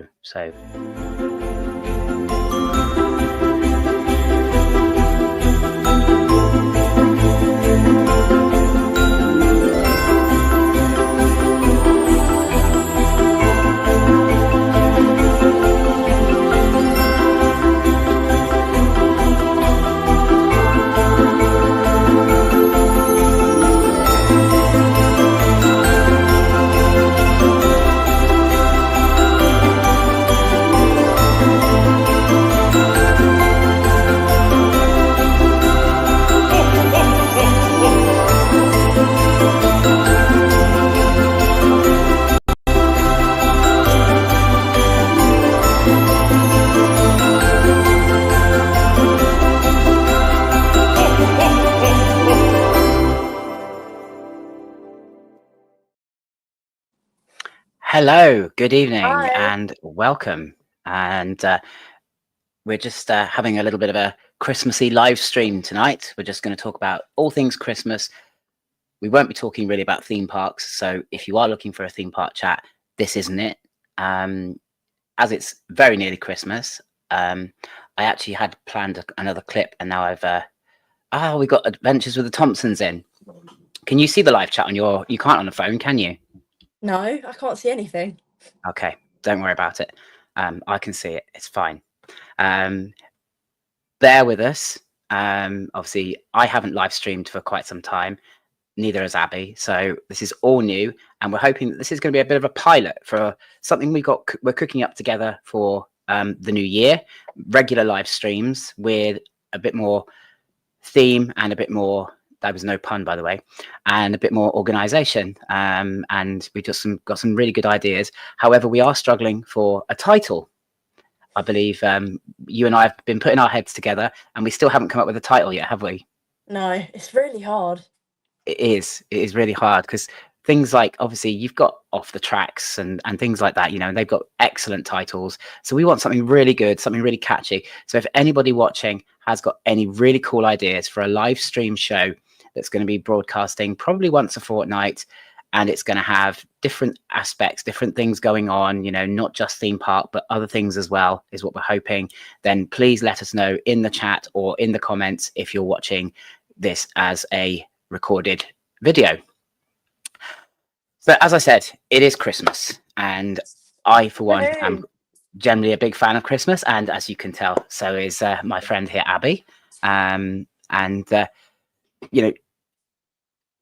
go. So hello, good evening, Hi. and welcome. And we're just having a little bit of a Christmassy live stream tonight. We're just going to talk about all things Christmas. We won't be talking really about theme parks. So if you are looking for a theme park chat, this isn't it. As it's very nearly Christmas, I actually had planned another clip, and now we got Adventures with the Thompsons in. Can you see the live chat on you can't on the phone, can you? No, I can't see anything. Okay, don't worry about it. I can see it. It's fine. Bear with us. Obviously, I haven't live streamed for quite some time. Neither has Abby. So this is all new, and we're hoping that this is going to be a bit of a pilot for something we're cooking up together for the new year. Regular live streams with a bit more theme and a bit more. That was no pun, by the way, and a bit more organization. And we just got some really good ideas. However, we are struggling for a title. I believe you and I have been putting our heads together, and we still haven't come up with a title yet, have we? No, it's really hard. It is really hard because things like, obviously, you've got Off the Tracks and things like that, and they've got excellent titles. So we want something really good, something really catchy. So if anybody watching has got any really cool ideas for a live stream show that's going to be broadcasting probably once a fortnight, and it's going to have different aspects, different things going on, not just theme park, but other things as well, is what we're hoping, then please let us know in the chat or in the comments if you're watching this as a recorded video. But as I said, it is Christmas, and I, for one, am generally a big fan of Christmas, and as you can tell, so is my friend here, Abby.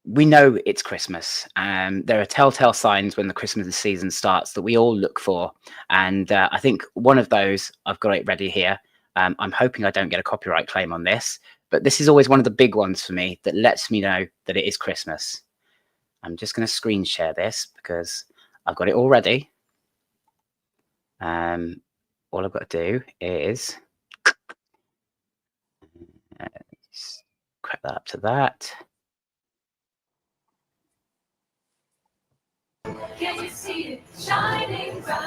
We know it's Christmas. There are telltale signs when the Christmas season starts that we all look for. And I think one of those, I've got it ready here. I'm hoping I don't get a copyright claim on this, but this is always one of the big ones for me that lets me know that it is Christmas. I'm just going to screen share this because I've got it all ready. All I've got to do is crack that up to that. Can you see it shining bright?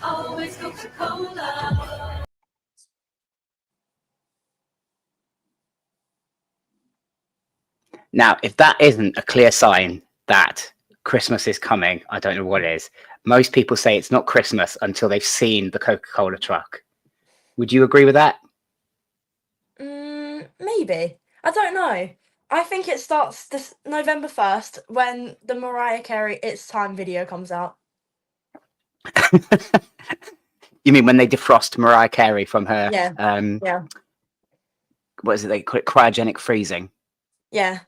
Always Coca-Cola. Now, if that isn't a clear sign that Christmas is coming, I don't know what is. Most people say it's not Christmas until they've seen the Coca-Cola truck. Would you agree with that? Maybe. I don't know. I think it starts this November 1st when the Mariah Carey It's Time video comes out. You mean when they defrost Mariah Carey from her? Yeah. What is it? They call it cryogenic freezing. Yeah.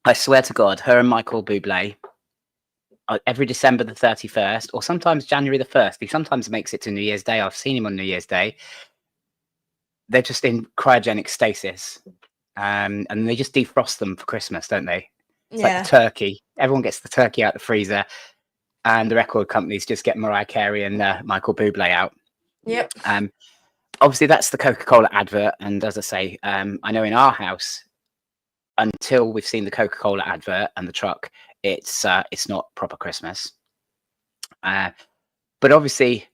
I swear to God, her and Michael Bublé, every December the 31st, or sometimes January the 1st, he sometimes makes it to New Year's Day. I've seen him on New Year's Day. They're just in cryogenic stasis. And they just defrost them for Christmas, don't they? It's like the turkey. Everyone gets the turkey out the freezer, and the record companies just get Mariah Carey and Michael Bublé out. Yep. Obviously, that's the Coca-Cola advert. And as I say, I know in our house, until we've seen the Coca-Cola advert and the truck, it's not proper Christmas. But obviously,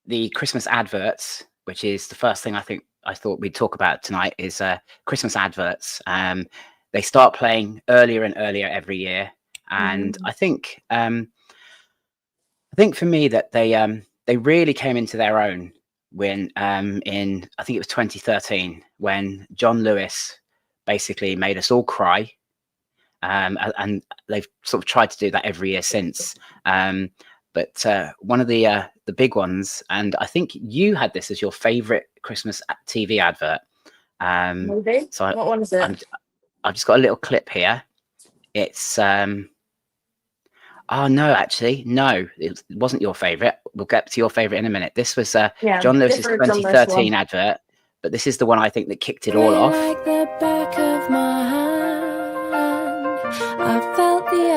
the Christmas adverts, which is the first thing I thought we'd talk about tonight, is Christmas adverts. they start playing earlier and earlier every year. And I think for me that they really came into their own when in I think it was 2013 when John Lewis basically made us all cry. And they've sort of tried to do that every year since. But one of the big ones, and I think you had this as your favorite Christmas TV advert. Maybe. So What one is it? I've just got a little clip here. It's oh no, actually no, it wasn't your favorite. We'll get to your favorite in a minute. This was John Lewis's different John Lewis 2013 advert, but this is the one I think that kicked it all off. Like the back of my hand, I felt the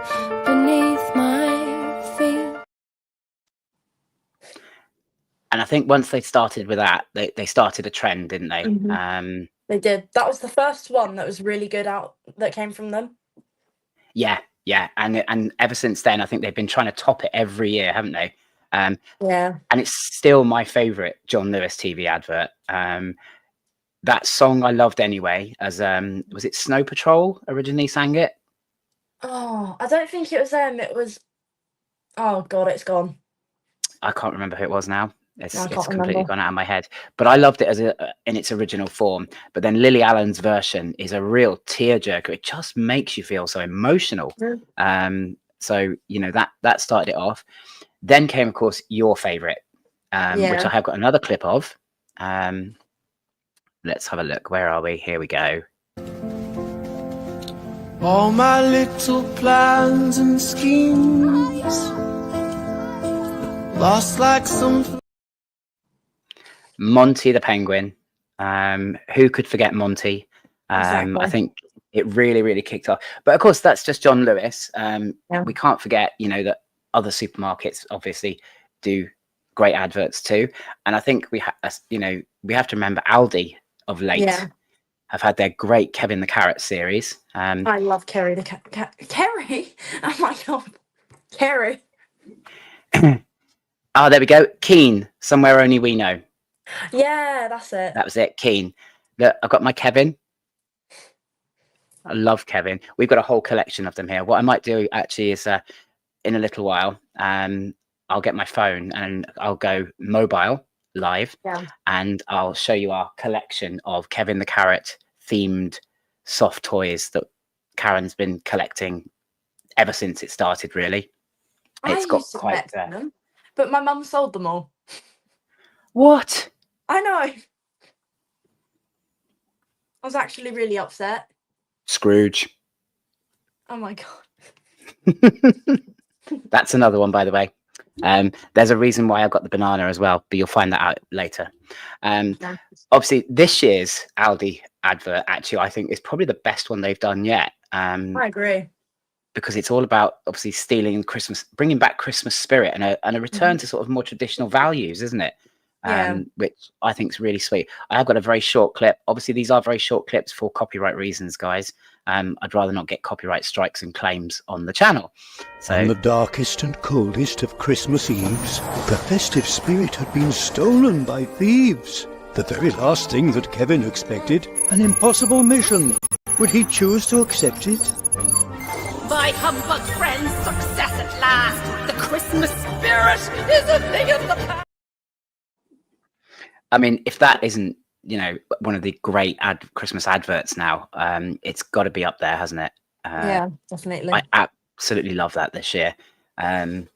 earth beneath my feet. And I think once they started with that, they started a trend, didn't they? They did. That was the first one that was really good that came from them. Yeah. And ever since then, I think they've been trying to top it every year, haven't they? Yeah. And it's still my favorite John Lewis TV advert. That song I loved anyway, as was it Snow Patrol originally sang it? Oh, I don't think it was them. It was, oh God, it's gone. I can't remember who it was now. It's completely remember. gone out of my head. But I loved it as in its original form. But then Lily Allen's version is a real tearjerker. It just makes you feel so emotional. So you know that started it off. Then came, of course, your favorite, which I have got another clip of. Let's have a look. Where are we? Here we go. All my little plans and schemes lost like some. Monty the Penguin. Who could forget Monty? Exactly. I think it really, really kicked off. But of course, that's just John Lewis. We can't forget, you know, that other supermarkets obviously do great adverts too. And I think we have to remember Aldi of late have had their great Kevin the Carrot series. I love Kerry the Kerry. Oh my God, Kerry. Oh, there we go. Keen, Somewhere Only We Know. Yeah, that's it. That was it. Keen. Look, I've got my Kevin. I love Kevin. We've got a whole collection of them here. What I might do actually is in a little while, I'll get my phone and I'll go mobile live and I'll show you our collection of Kevin the Carrot themed soft toys that Karen's been collecting ever since it started, really. It's got quite them, but my mum sold them all. What? I know. I was actually really upset. Scrooge. Oh my God. That's another one, by the way. There's a reason why I've got the banana as well, but you'll find that out later. Obviously, this year's Aldi advert, actually, I think is probably the best one they've done yet. I agree. Because it's all about obviously stealing Christmas, bringing back Christmas spirit and a return to sort of more traditional values, isn't it? Which I think is really sweet. I have got a very short clip. Obviously, these are very short clips for copyright reasons, guys. I'd rather not get copyright strikes and claims on the channel. So, on the darkest and coldest of Christmas Eves, the festive spirit had been stolen by thieves. The very last thing that Kevin expected, an impossible mission. Would he choose to accept it? By Humbug friends, success at last! The Christmas spirit is a thing of the past! I mean, if that isn't, you know, one of the great Christmas adverts now, it's got to be up there, hasn't it? Yeah, definitely. I absolutely love that this year. But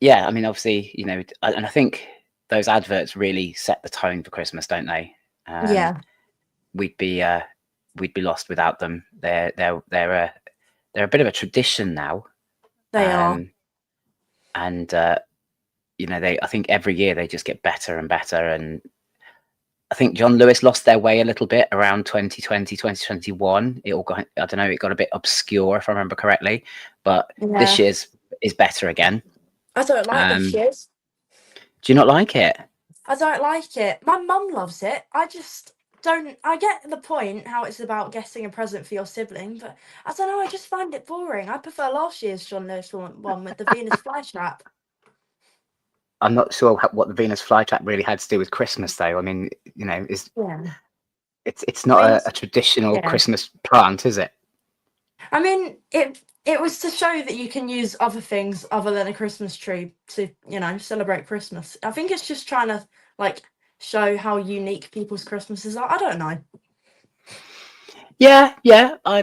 yeah, I mean, obviously, you know, and I think those adverts really set the tone for Christmas, don't they? We'd be lost without them. They're a bit of a tradition now. They are. And you know, I think every year they just get better and better. And I think John Lewis lost their way a little bit around 2020, 2021. It got a bit obscure, if I remember correctly. But this year's is better again. I don't like this year's. Do you not like it? I don't like it. My mum loves it. I just don't. I get the point how it's about getting a present for your sibling, but I don't know. I just find it boring. I prefer last year's John Lewis one with the Venus flytrap. I'm not sure what the Venus flytrap really had to do with Christmas, though. I mean, you know, is It's not I mean, a traditional yeah. Christmas plant, is it? I mean, it was to show that you can use other things other than a Christmas tree to, celebrate Christmas. I think it's just trying to like show how unique people's Christmases are. I don't know. Yeah, yeah. I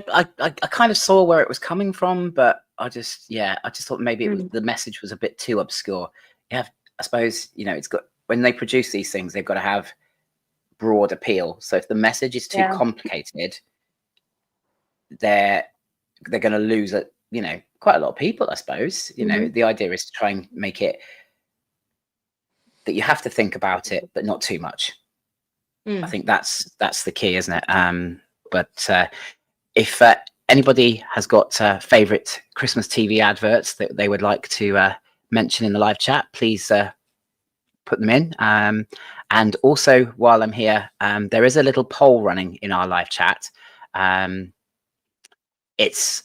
kind of saw where it was coming from, but I just thought maybe the message was a bit too obscure. I suppose, it's got, when they produce these things, they've got to have broad appeal. So if the message is too Yeah. complicated, they're going to lose quite a lot of people, I suppose. The idea is to try and make it that you have to think about it, but not too much. I think that's the key, isn't it? But if anybody has got favorite Christmas TV adverts that they would like to mention in the live chat, please put them in. And also, while I'm here, there is a little poll running in our live chat. It's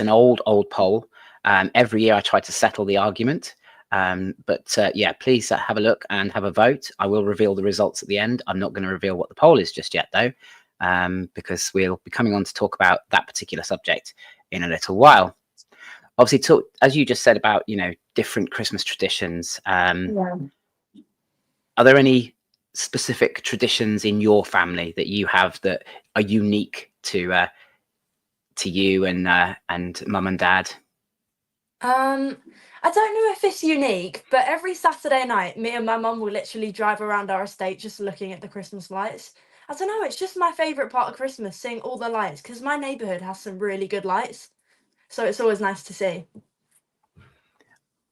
an old poll. Every year I try to settle the argument. But yeah, please have a look and have a vote. I will reveal the results at the end. I'm not going to reveal what the poll is just yet, though, because we'll be coming on to talk about that particular subject in a little while. Obviously, as you just said about, different Christmas traditions. Are there any specific traditions in your family that you have that are unique to you and mum and dad? I don't know if it's unique, but every Saturday night, me and my mum will literally drive around our estate just looking at the Christmas lights. I don't know, it's just my favourite part of Christmas, seeing all the lights, because my neighbourhood has some really good lights. So it's always nice to see.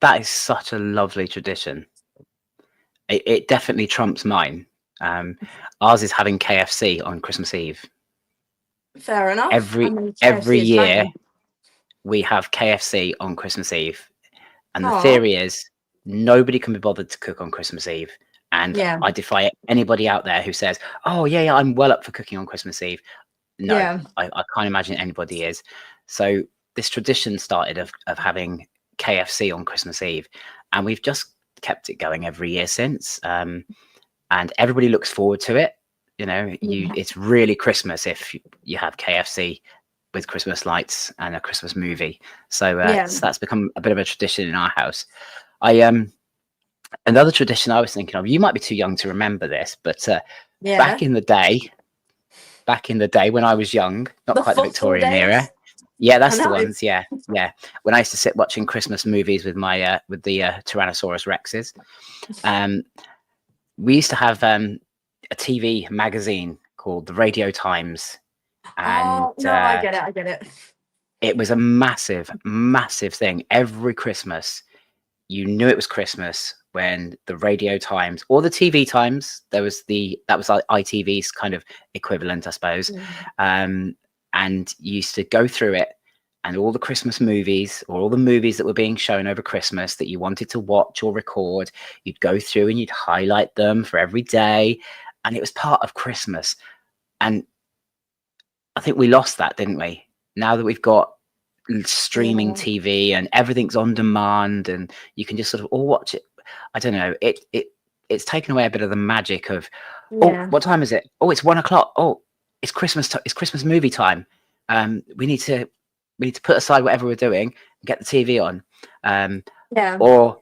That is such a lovely tradition. It definitely trumps mine. Ours is having KFC on Christmas Eve. Fair enough. Every year we have KFC on Christmas Eve. And the theory is nobody can be bothered to cook on Christmas Eve. And I defy anybody out there who says, oh, yeah, I'm well up for cooking on Christmas Eve. No, I can't imagine anybody is. So this tradition started of having KFC on Christmas Eve. And we've just kept it going every year since. And everybody looks forward to it. It's really Christmas if you have KFC with Christmas lights and a Christmas movie. So that's become a bit of a tradition in our house. Another tradition I was thinking of, you might be too young to remember this, but back in the day when I was young, not quite the Victorian era. Yeah, that's the ones. Yeah. When I used to sit watching Christmas movies with my with the Tyrannosaurus Rexes, we used to have a TV magazine called the Radio Times. And no, I get it. It was a massive thing. Every Christmas, you knew it was Christmas when the Radio Times or the TV Times, that was like ITV's kind of equivalent, I suppose. And you used to go through it, and all the Christmas movies or all the movies that were being shown over Christmas that you wanted to watch or record, you'd go through and you'd highlight them for every day. And it was part of Christmas. And I think we lost that, didn't we? Now that we've got streaming TV and everything's on demand and you can just sort of all watch it. I don't know. It's taken away a bit of the magic of, oh, what time is it? Oh, it's 1 o'clock. Oh, it's Christmas. It's Christmas movie time. We need to put aside whatever we're doing and get the TV on. Or,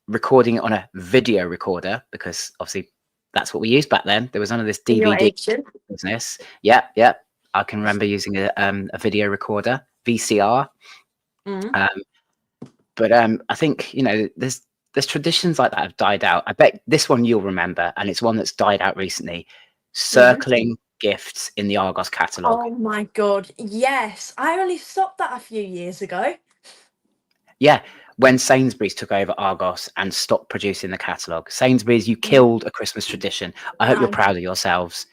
recording it on a video recorder, because obviously that's what we used back then. There was none of this DVD business. Yeah. I can remember using a video recorder, VCR. But I think there's traditions like that have died out. I bet this one you'll remember, and it's one that's died out recently. Circling gifts in the Argos catalogue. Oh my god, yes! I only stopped that a few years ago. Yeah. When Sainsbury's took over Argos and stopped producing the catalogue. Sainsbury's, you killed a Christmas tradition. I hope you're proud of yourselves.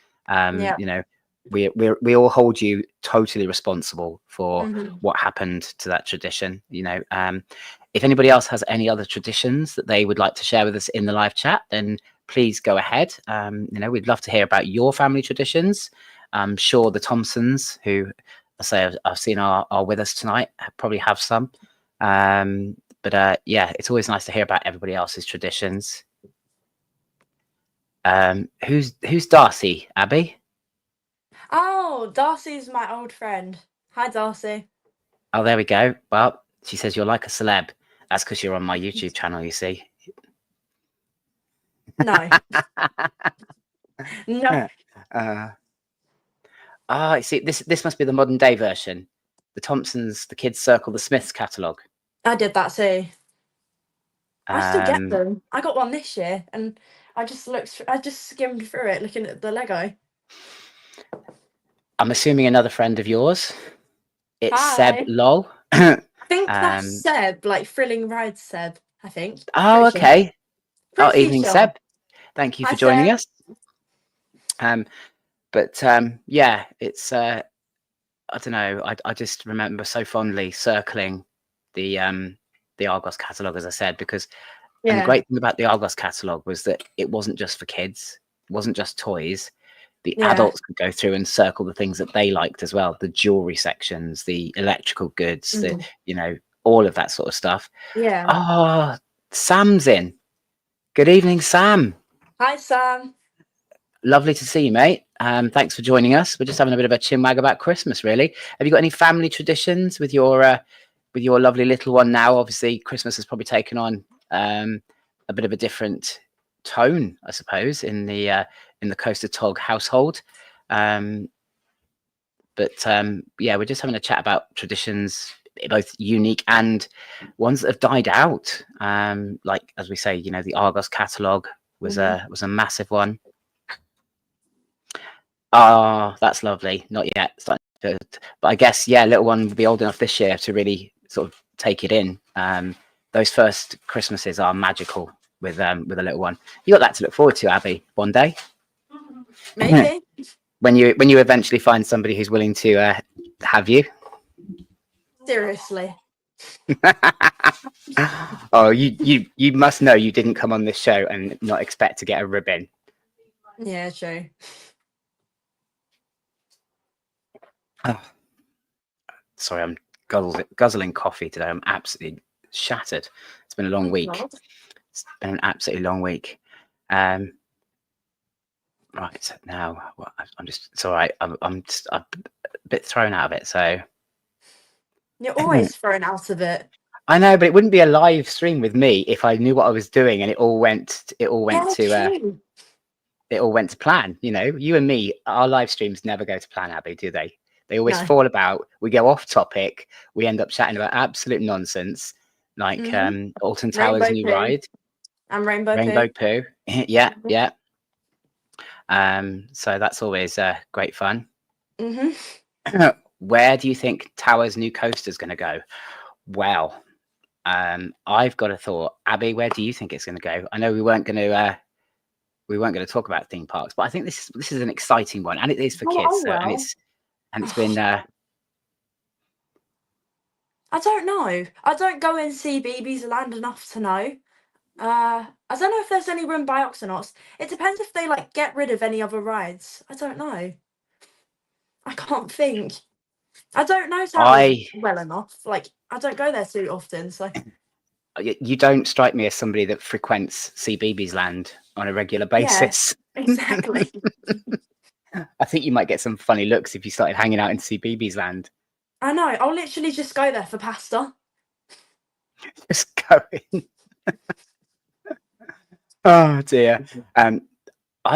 We all hold you totally responsible for what happened to that tradition. If anybody else has any other traditions that they would like to share with us in the live chat, then please go ahead. We'd love to hear about your family traditions. I'm sure the Thompsons, who I say I've seen are with us tonight, probably have some. But it's always nice to hear about everybody else's traditions. Who's Darcy, Abby? Oh, Darcy's my old friend. Hi, Darcy. Oh, there we go. Well, she says you're like a celeb. That's because you're on my YouTube channel, you see. No. No. You see, this must be the modern day version. The Thompsons, the Kids Circle, the Smiths catalogue. I did that too. I still get Um, them. I got one this year, and I just skimmed through it, looking at the Lego. I'm assuming another friend of yours. It's Seb Hi. Lol. I think that's Seb, like Thrilling Rides Seb. I think. Oh, Pretty sure. okay. Oh, Pretty evening, sure. Seb. Thank you Hi, for joining Seb. us. But yeah, it's I don't know. I just remember so fondly circling the Argos catalogue, as I said, because and the Yeah. great thing about the Argos catalogue was that it wasn't just for kids. It wasn't just toys. The Yeah. adults could go through and circle the things that they liked as well. The jewelry sections, the electrical goods, the all of that sort of stuff. Yeah. Oh, Sam's in. Good evening, Sam. Hi, Sam. Lovely to see you, mate. Thanks for joining us. We're just having a bit of a chinwag about Christmas, really. Have you got any family traditions with your lovely little one now? Obviously, Christmas has probably taken on a bit of a different tone, I suppose, in the Coaster Tog household. But yeah, we're just having a chat about traditions, both unique and ones that have died out. Like, as we say, you know, the Argos catalogue was a massive one. Oh, that's lovely. Not yet. But I guess, yeah, little one will be old enough this year to really sort of take it in. Those first Christmases are magical with a little one. You got that to look forward to, Abby, one day. Maybe. when you eventually find somebody who's willing to have you. Seriously. Oh, you must know you didn't come on this show and not expect to get a ribbon. Yeah, true. Oh. Sorry, I'm guzzling coffee today. I'm absolutely shattered. It's been a long week. It's been an absolutely long week. Right now, well, I'm just. It's all right. I'm just a bit thrown out of it. So You're always thrown out of it. I know, but it wouldn't be a live stream with me if I knew what I was doing and it all went to plan. You know, you and me, our live streams never go to plan, Abby, do they? They always fall about. We go off topic. We end up chatting about absolute nonsense, like Alton Towers' new ride and Rainbow Poo. Yeah. So that's always great fun. Where do you think Towers' new coaster is going to go? Well, I've got a thought. Abby, where do you think it's going to go? I know we weren't going to talk about theme parks, but I think this is an exciting one, and it is for kids. And it's been. I don't know. I don't go in CBeebies Land enough to know. I don't know if there's any room by Oxonauts. It depends if they like get rid of any other rides. I don't know. I can't think. I don't know Towers well enough. Like, I don't go there too often, so. You don't strike me as somebody that frequents CBeebies Land on a regular basis. Yeah, exactly. I think you might get some funny looks if you started hanging out in CBeebies Land. I know. I'll literally just go there for pasta. Just go in. Oh dear. I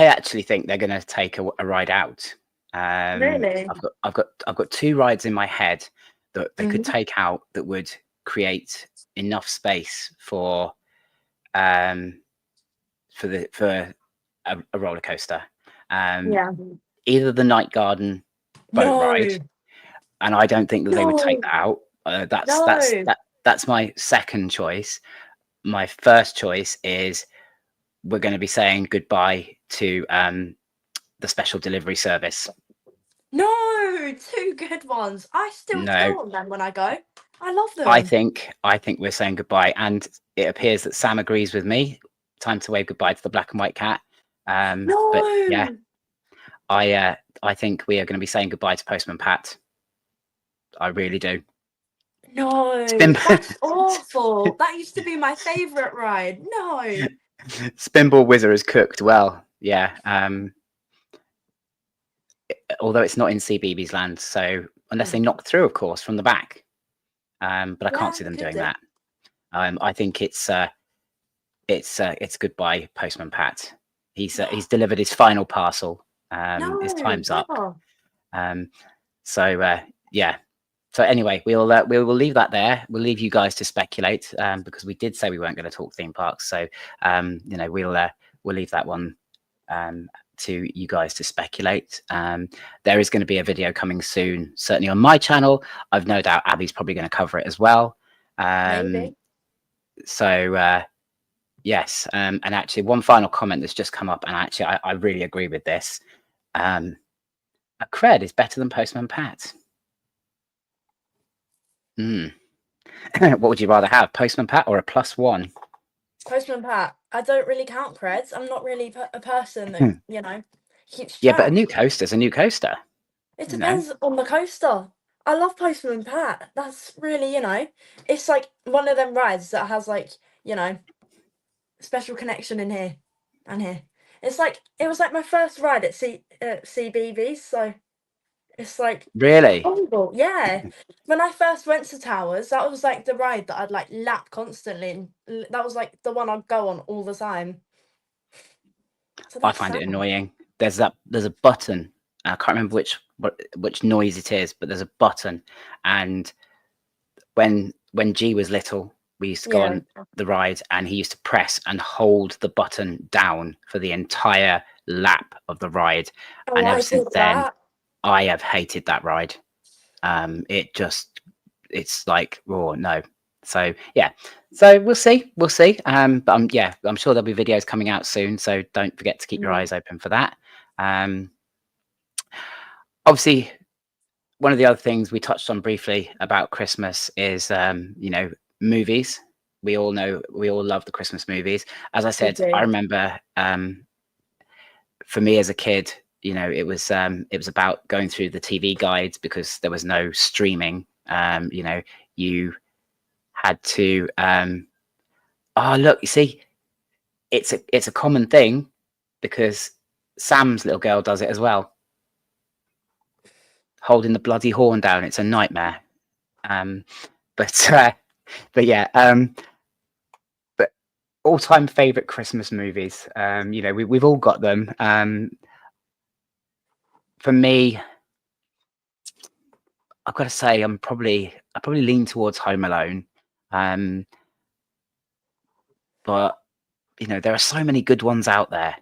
actually think they're going to take a ride out. Really? I've got two rides in my head that they could take out that would create enough space for a roller coaster. Either the Night Garden boat ride, and I don't think that they would take that out. That's my second choice. My first choice is we're going to be saying goodbye to the special delivery service. No, two good ones. I still go on them when I go. I love them. I think we're saying goodbye, and it appears that Sam agrees with me. Time to wave goodbye to the black and white cat. But yeah, I think we are going to be saying goodbye to Postman Pat. I really do. No, that's awful. That used to be my favourite ride. No. Spinball Whizzer is cooked well. Yeah. although it's not in CBeebies land. So unless they knock through, of course, from the back. But I can't see them doing that. I think it's goodbye, Postman Pat. He's delivered his final parcel. His time's up. Yeah. So anyway, we will leave that there. We'll leave you guys to speculate, because we did say we weren't going to talk theme parks. So we'll leave that one to you guys to speculate. There is going to be a video coming soon, certainly on my channel. I've no doubt Abby's probably going to cover it as well. Maybe. So yes, and actually one final comment that's just come up, and actually I really agree with this. A cred is better than Postman Pat. What would you rather have, Postman Pat or a +1? Postman Pat. I don't really count creds. I'm not really a person that keeps track. Yeah, but a new coaster's a new coaster. It depends on the coaster. I love Postman Pat. That's really, it's like one of them rides that has like, special connection in here and here. It's like, it was like my first ride at CBeebies, so it's like Really horrible. Yeah. When I first went to Towers, that was like the ride that I'd like lap constantly. That was like the one I'd go on all the time. So I find it annoying. There's a button. I can't remember which noise it is, but there's a button. And when G was little, we used to go on the ride, and he used to press and hold the button down for the entire lap of the ride. Oh, and ever I since did then, that. I have hated that ride. It's like, oh no. So yeah, so we'll see. But I'm sure there'll be videos coming out soon, so don't forget to keep your eyes open for that. Obviously, one of the other things we touched on briefly about Christmas is movies. We all love the Christmas movies. As I said, I remember for me as a kid, it was about going through the TV guides, because there was no streaming. You had to look, you see, it's a common thing, because Sam's little girl does it as well, holding the bloody horn down. It's a nightmare. But all-time favorite Christmas movies, we've all got them. For me, I've got to say I probably lean towards Home Alone. But there are so many good ones out there.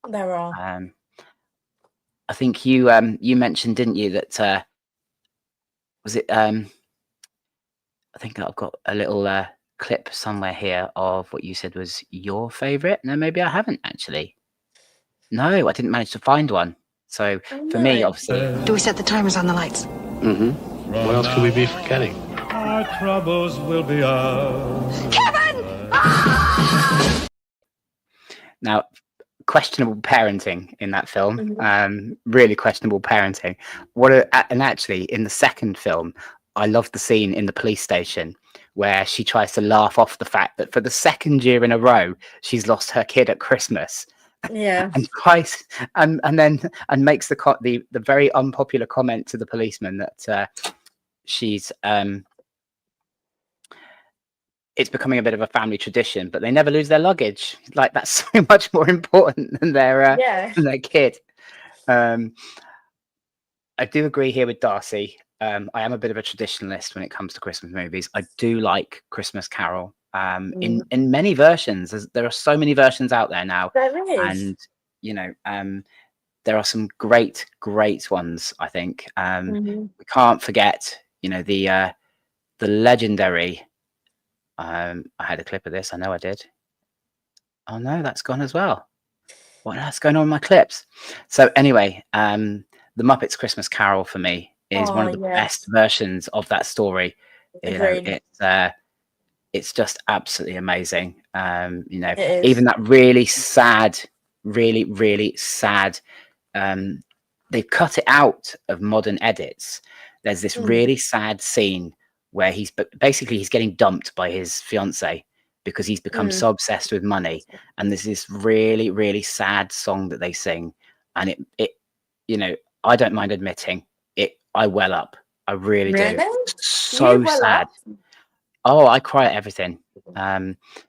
There are. I think you mentioned, didn't you, that was it I think I've got a little clip somewhere here of what you said was your favorite. No, maybe I haven't actually. No, I didn't manage to find one. So for me, obviously. Do we set the timers on the lights? What else could we be forgetting? Our troubles will be ours. Now, questionable parenting in that film. Really questionable parenting. And actually, in the second film, I love the scene in the police station where she tries to laugh off the fact that for the second year in a row, she's lost her kid at Christmas. Yeah. And twice, and makes the very unpopular comment to the policeman that she's it's becoming a bit of a family tradition, but they never lose their luggage. Like, that's so much more important than their kid. I do agree here with Darcy. I am a bit of a traditionalist when it comes to Christmas movies. I do like Christmas Carol. In many versions. There are so many versions out there now. There is. And there are some great ones, I think. We can't forget, the legendary. I had a clip of this. I know I did. Oh no, that's gone as well. What's going on with my clips? So anyway, the Muppets Christmas Carol for me is one of the best versions of that story. It's just absolutely amazing. Even that really sad, really sad. They've cut it out of modern edits. There's this really sad scene where he's getting dumped by his fiance because he's become so obsessed with money. And there's this really sad song that they sing, and it I don't mind admitting it. I well up. I really do. Really? So You well sad. up? Oh, I cry at everything.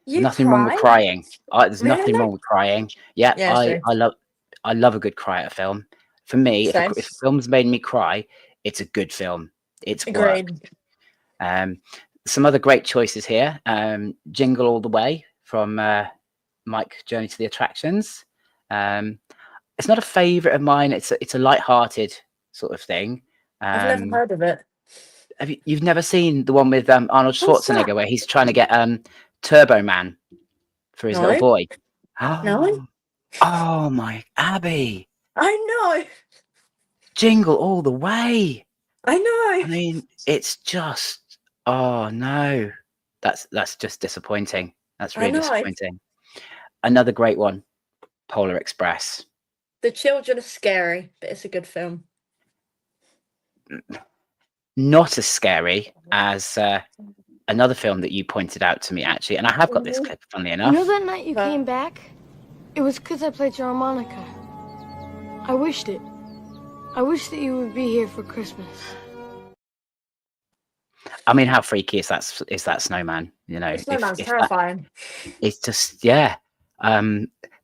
You Nothing wrong with cry? crying. There's nothing Really? wrong with crying. Yeah, Yeah, true. I love a good cry at a film. For me, if Same. a film's made me cry, it's a good film. It's work. Agreed. Some other great choices here. Jingle All the Way from Mike Journey to the Attractions. It's not a favourite of mine. It's a light-hearted sort of thing. I've never heard of it. You've never seen the one with Arnold What's that? Schwarzenegger where he's trying to get Turbo Man for his little No. boy? No. Oh my Abby! I know. Jingle All the Way. I know. I mean, it's just no. That's just disappointing. That's I really know. disappointing. Another great one, Polar Express. The children are scary, but it's a good film. Not as scary as another film that you pointed out to me, actually, and I have got this clip, funnily You enough. know that night you came back? It was because I played your harmonica. I wished it. I wish that you would be here for Christmas. I mean, how freaky is that snowman? You know, The snowman's if terrifying. it's just The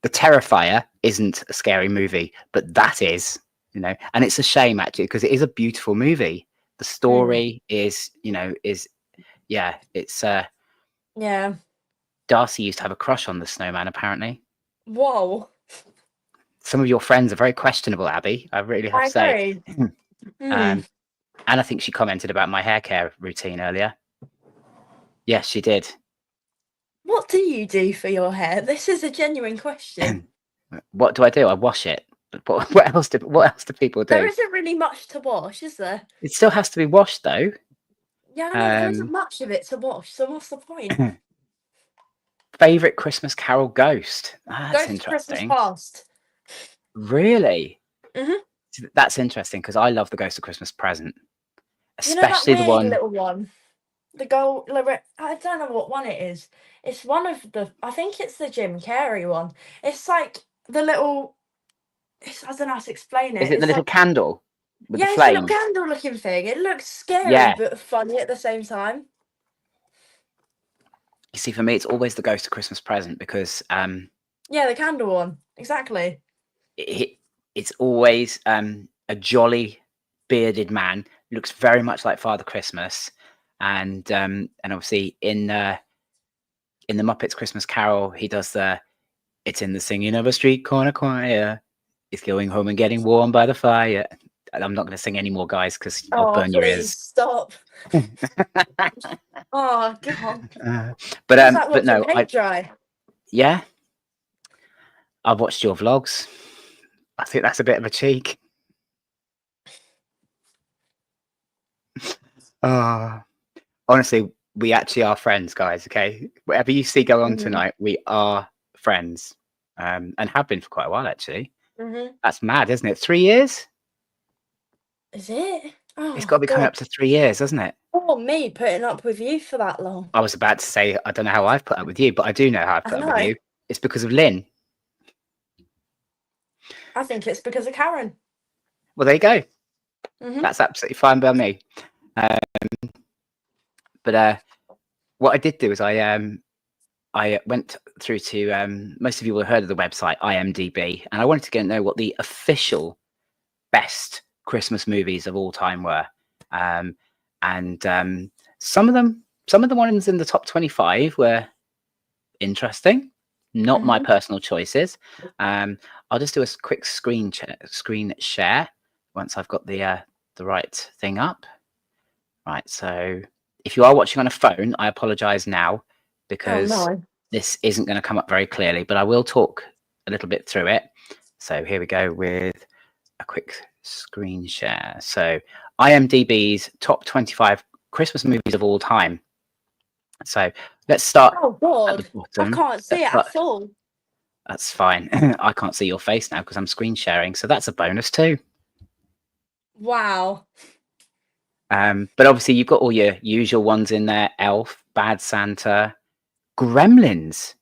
Terrifier isn't a scary movie, but that is, you know, and it's a shame actually because it is a beautiful movie. The story is, it's Yeah. Darcy used to have a crush on the snowman, apparently. Whoa. Some of your friends are very questionable, Abby. I really have to say. agree. And I think she commented about my hair care routine earlier. Yes, she did. What do you do for your hair? This is a genuine question. What do I do? I wash it. What else do people do? There isn't really much to wash, is there? It still has to be washed, though. Yeah, I know there isn't much of it to wash, so what's the point? Favorite Christmas Carol ghost? That's Ghost interesting. Christmas Past. Really? Mhm. That's interesting because I love the Ghost of Christmas Present, You know that especially the weird one. little one? The girl, I don't know what one it is. It's one of the, I think it's the Jim Carrey one. It's like the little, I don't know how to explain it. Is it the It's little like, candle with the yeah, it's a flame? little candle looking thing. It looks scary Yeah. but funny at the same time. You see, for me, it's always the Ghost of Christmas Present because Yeah, the candle one. Exactly. it's always a jolly bearded man. Looks very much like Father Christmas, and obviously in the Muppets Christmas Carol, he does it's in the singing of a street corner choir. It's going home and getting warm by the fire. I'm not going to sing any more, guys, because I'll burn your please ears. stop. Oh God. But no, paint dry. Yeah, I've watched your vlogs. I think that's a bit of a cheek. Honestly, we actually are friends, guys. Okay, whatever you see go on tonight, we are friends, and have been for quite a while actually. That's mad, isn't it? 3 years? Is it? Oh, it's got to be coming up to 3 years, doesn't it? Poor me putting up with you for that long. I was about to say I don't know how I've put up with you, but I do know how I've put up with you. It's because of Lynn. I think it's because of Karen. Well, there you go. That's absolutely fine by me. But what I did do is I went through to most of you will have heard of the website IMDb, and I wanted to get to know what the official best Christmas movies of all time were. And some of the ones in the top 25 were interesting. Not my personal choices. I'll just do a quick screen share once I've got the right thing up. Right, so if you are watching on a phone, I apologize now because this isn't going to come up very clearly, but I will talk a little bit through it. So here we go with a quick screen share. So IMDb's top 25 Christmas movies of all time. So let's start Oh God, at the bottom. I can't see it at all. That's fine. I can't see your face now because I'm screen sharing, so that's a bonus too. Wow. But obviously you've got all your usual ones in there: Elf, Bad Santa, Gremlins.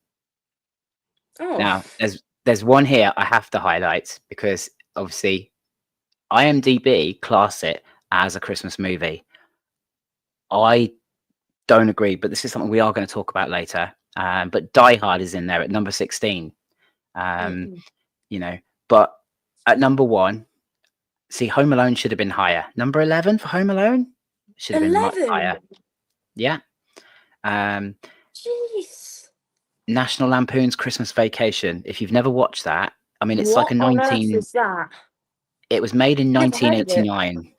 Oh. Now there's one here I have to highlight because obviously IMDb class it as a Christmas movie. I don't agree, but this is something we are going to talk about later. But Die Hard is in there at number 16. Mhm. You know, but at number 1, see, Home Alone should have been higher. Number 11 for Home Alone should have been much 11. higher. Yeah. Jeez. National Lampoon's Christmas Vacation. If you've never watched that, I mean, it's like What a on earth 19. is that? It was made in Never heard of it. 1989,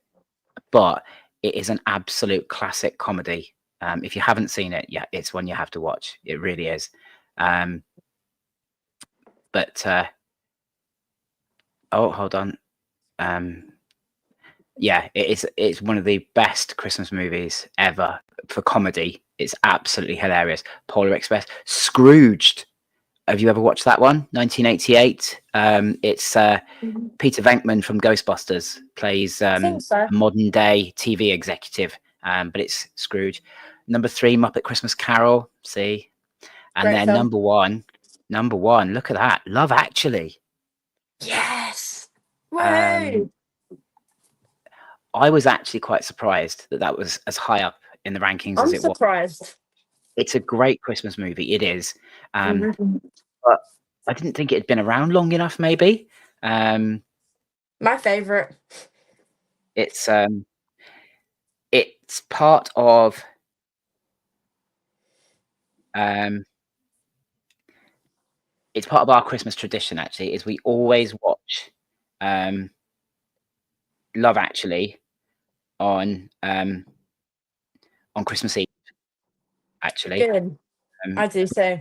but it is an absolute classic comedy. If you haven't seen it, yeah, it's one you have to watch. It really is. But oh, hold on. Yeah, it's one of the best Christmas movies ever for comedy. It's absolutely hilarious. Polar Express, Scrooged. Have you ever watched that one? 1988. It's Mhm. Peter Venkman from Ghostbusters plays I a think so. modern day TV executive, but it's Scrooge. Number 3, Muppet Christmas Carol. See, and Great then film. number one. Look at that, Love Actually. Yes. Um, Woo. I was actually quite surprised that was as high up in the rankings as I'm it was. surprised. It's a great Christmas movie. It is, Mhm. but I didn't think it had been around long enough. Maybe My favorite. it's part of it's part of our Christmas tradition. Actually, is we always watch Love Actually on Christmas Eve. Actually, Good. I do so.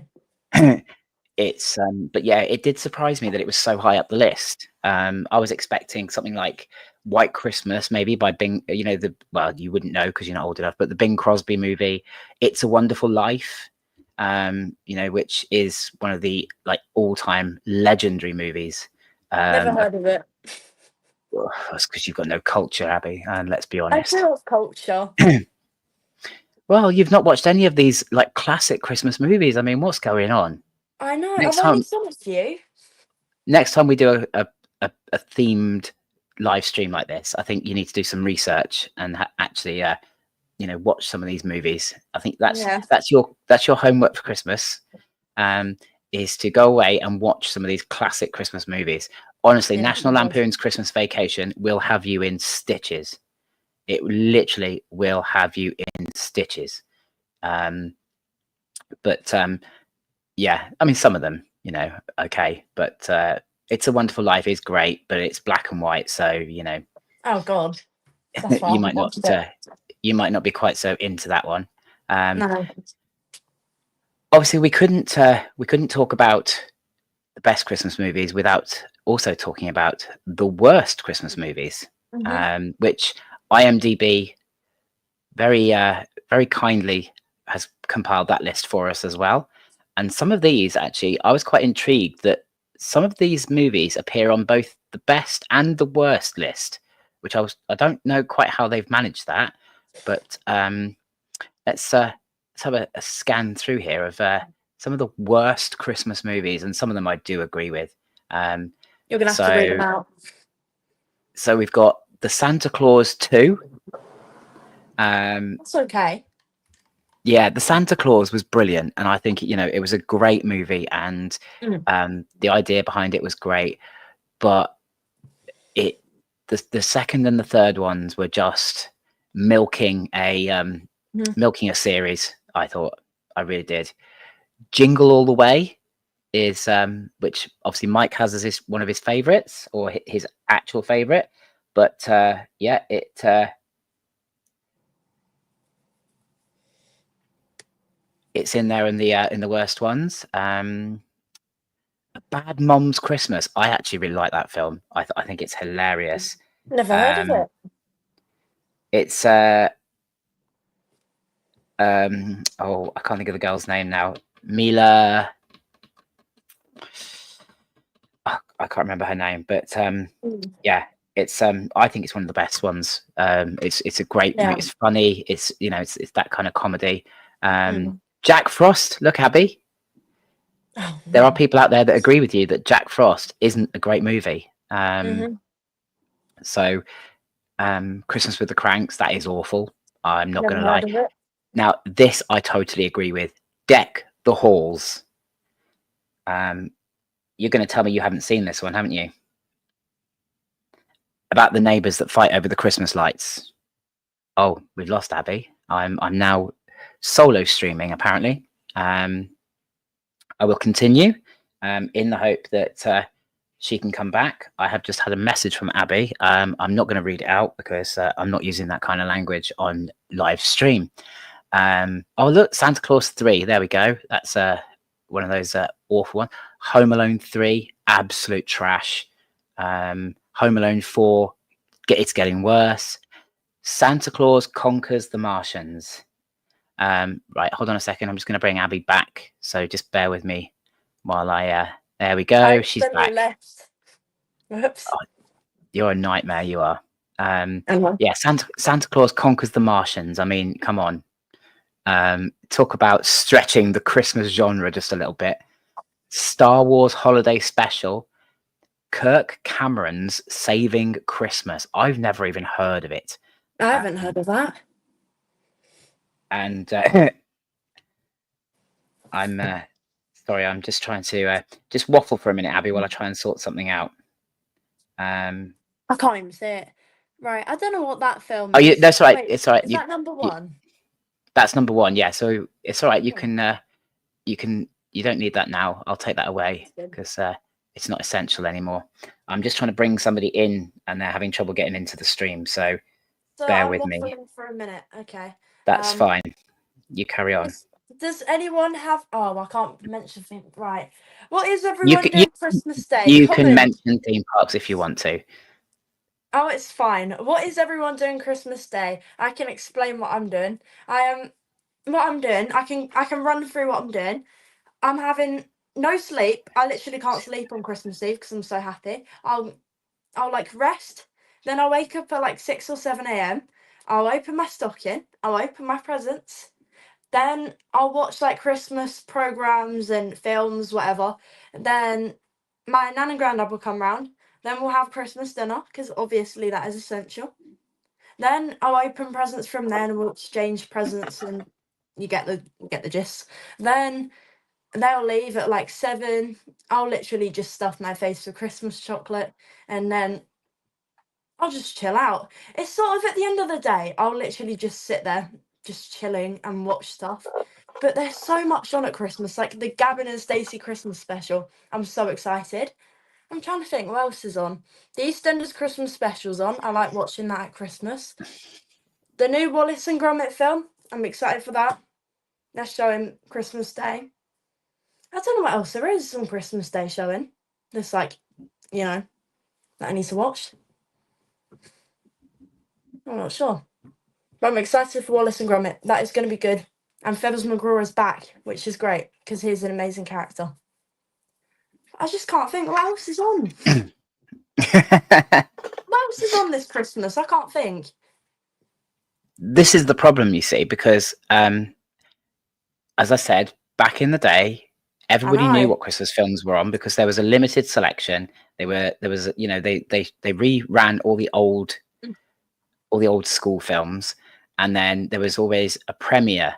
it's but yeah, it did surprise me that it was so high up the list. I was expecting something like White Christmas, maybe by Bing. You know, you wouldn't know because you're not old enough, but the Bing Crosby movie, It's a Wonderful Life. You know, which is one of the like all-time legendary movies. Never heard of it. That's because you've got no culture, Abby, and let's be I honest. do love culture. Well, you've not watched any of these like classic Christmas movies. I mean, what's going on? I know. Next I've only time, seen a few. next time we do a themed live stream like this, I think you need to do some research and actually, you know, watch some of these movies. I think Yeah. that's your homework for Christmas, is to go away and watch some of these classic Christmas movies. Honestly, Yeah, National it does. Lampoon's Christmas Vacation will have you in stitches. It literally will have you in stitches. But yeah, I mean, some of them, you know, okay, but It's a Wonderful Life is great, but it's black and white, so you know, Oh God. That's why you I might not watched it. you might not be quite so into that one. No. Obviously, we couldn't talk about the best Christmas movies without also talking about the worst Christmas movies, Mhm. which IMDb very very kindly has compiled that list for us as well. And some of these, actually, I was quite intrigued that some of these movies appear on both the best and the worst list, which I don't know quite how they've managed that, but let's have a scan through here of some of the worst Christmas movies, and some of them I do agree with. You're gonna have to read them out. So we've got the Santa Claus 2. That's okay. Yeah, the Santa Claus was brilliant, and I think, you know, it was a great movie, and the idea behind it was great, but the second and the third ones were just milking a series. I thought, I really did. Jingle All the Way is which obviously Mike has as one of his favorites, or his actual favorite, but yeah, it's in there in the worst ones. A Bad Mom's Christmas. I actually really like that film. I think it's hilarious. Never heard of it. It's oh, I can't think of the girl's name now. Mila. Oh, I can't remember her name, but yeah, it's I think it's one of the best ones. It's a great movie. It's funny. It's, you know, it's that kind of comedy. Jack Frost. Look, Abby. Oh, there are people out there that agree with you that Jack Frost isn't a great movie. So Christmas with the Cranks, that is awful. I'm not Never going to lie. heard of it. Now, this I totally agree with. Deck the Halls. You're going to tell me you haven't seen this one, haven't you? About the neighbours that fight over the Christmas lights. Oh, we've lost Abby. I'm now solo streaming, apparently. I will continue in the hope that she can come back. I have just had a message from Abby. I'm not going to read it out because I'm not using that kind of language on live stream. Oh, look, Santa Claus 3. There we go. That's one of those awful ones. Home Alone 3, absolute trash. Home Alone 4, it's getting worse. Santa Claus Conquers the Martians. Right, hold on a second. I'm just going to bring Abby back. So just bear with me while I... there we go. She's back. Left. Whoops. Oh, you're a nightmare, you are. Yeah, Santa Claus Conquers the Martians. I mean, come on. Talk about stretching the Christmas genre just a little bit. Star Wars Holiday Special. Kirk Cameron's Saving Christmas. I've never even heard of it. I haven't heard of that. And I'm sorry, I'm just trying to just waffle for a minute, Abby, while I try and sort something out. I can't even see it. Right, I don't know what that film Oh, is. that's right. Wait, it's all right. Is that number one? That's number one. Yeah. So it's all right. You can. You don't need that now. I'll take that away because it's not essential anymore. I'm just trying to bring somebody in, and they're having trouble getting into the stream. So bear with me for a minute. Okay. That's fine. You carry on. Does anyone have? Oh, I can't mention things. Right. What is everyone doing Christmas Day? You can mention theme parks if you want to. Oh, it's fine. What is everyone doing Christmas Day? I can explain what I'm doing. What I'm doing. I can run through what I'm doing. I'm having no sleep. I literally can't sleep on Christmas Eve because I'm so happy. I'll like rest. Then I'll wake up at like 6 or 7 a.m. I'll open my stocking. I'll open my presents. Then I'll watch like Christmas programs and films, whatever. Then my nan and granddad will come round. Then we'll have Christmas dinner because obviously that is essential. Then I'll open presents from there and we'll exchange presents and you get the gist. Then they'll leave at like 7. I'll literally just stuff my face with Christmas chocolate and then I'll just chill out. It's sort of at the end of the day, I'll literally just sit there, just chilling and watch stuff. But there's so much on at Christmas, like the Gavin and Stacey Christmas special. I'm so excited. I'm trying to think what else is on. The EastEnders Christmas special's on. I like watching that at Christmas. The new Wallace and Gromit film. I'm excited for that. They're showing Christmas Day. I don't know what else there is on Christmas Day showing. That's like, that I need to watch. I'm not sure. But I'm excited for Wallace and Gromit. That is going to be good. And Feathers McGraw is back, which is great because he's an amazing character. I just can't think what else is on. What else is on this Christmas? I can't think. This is the problem, you see, because as I said, back in the day, everybody knew what Christmas films were on because there was a limited selection. They reran all the old school films, and then there was always a premiere.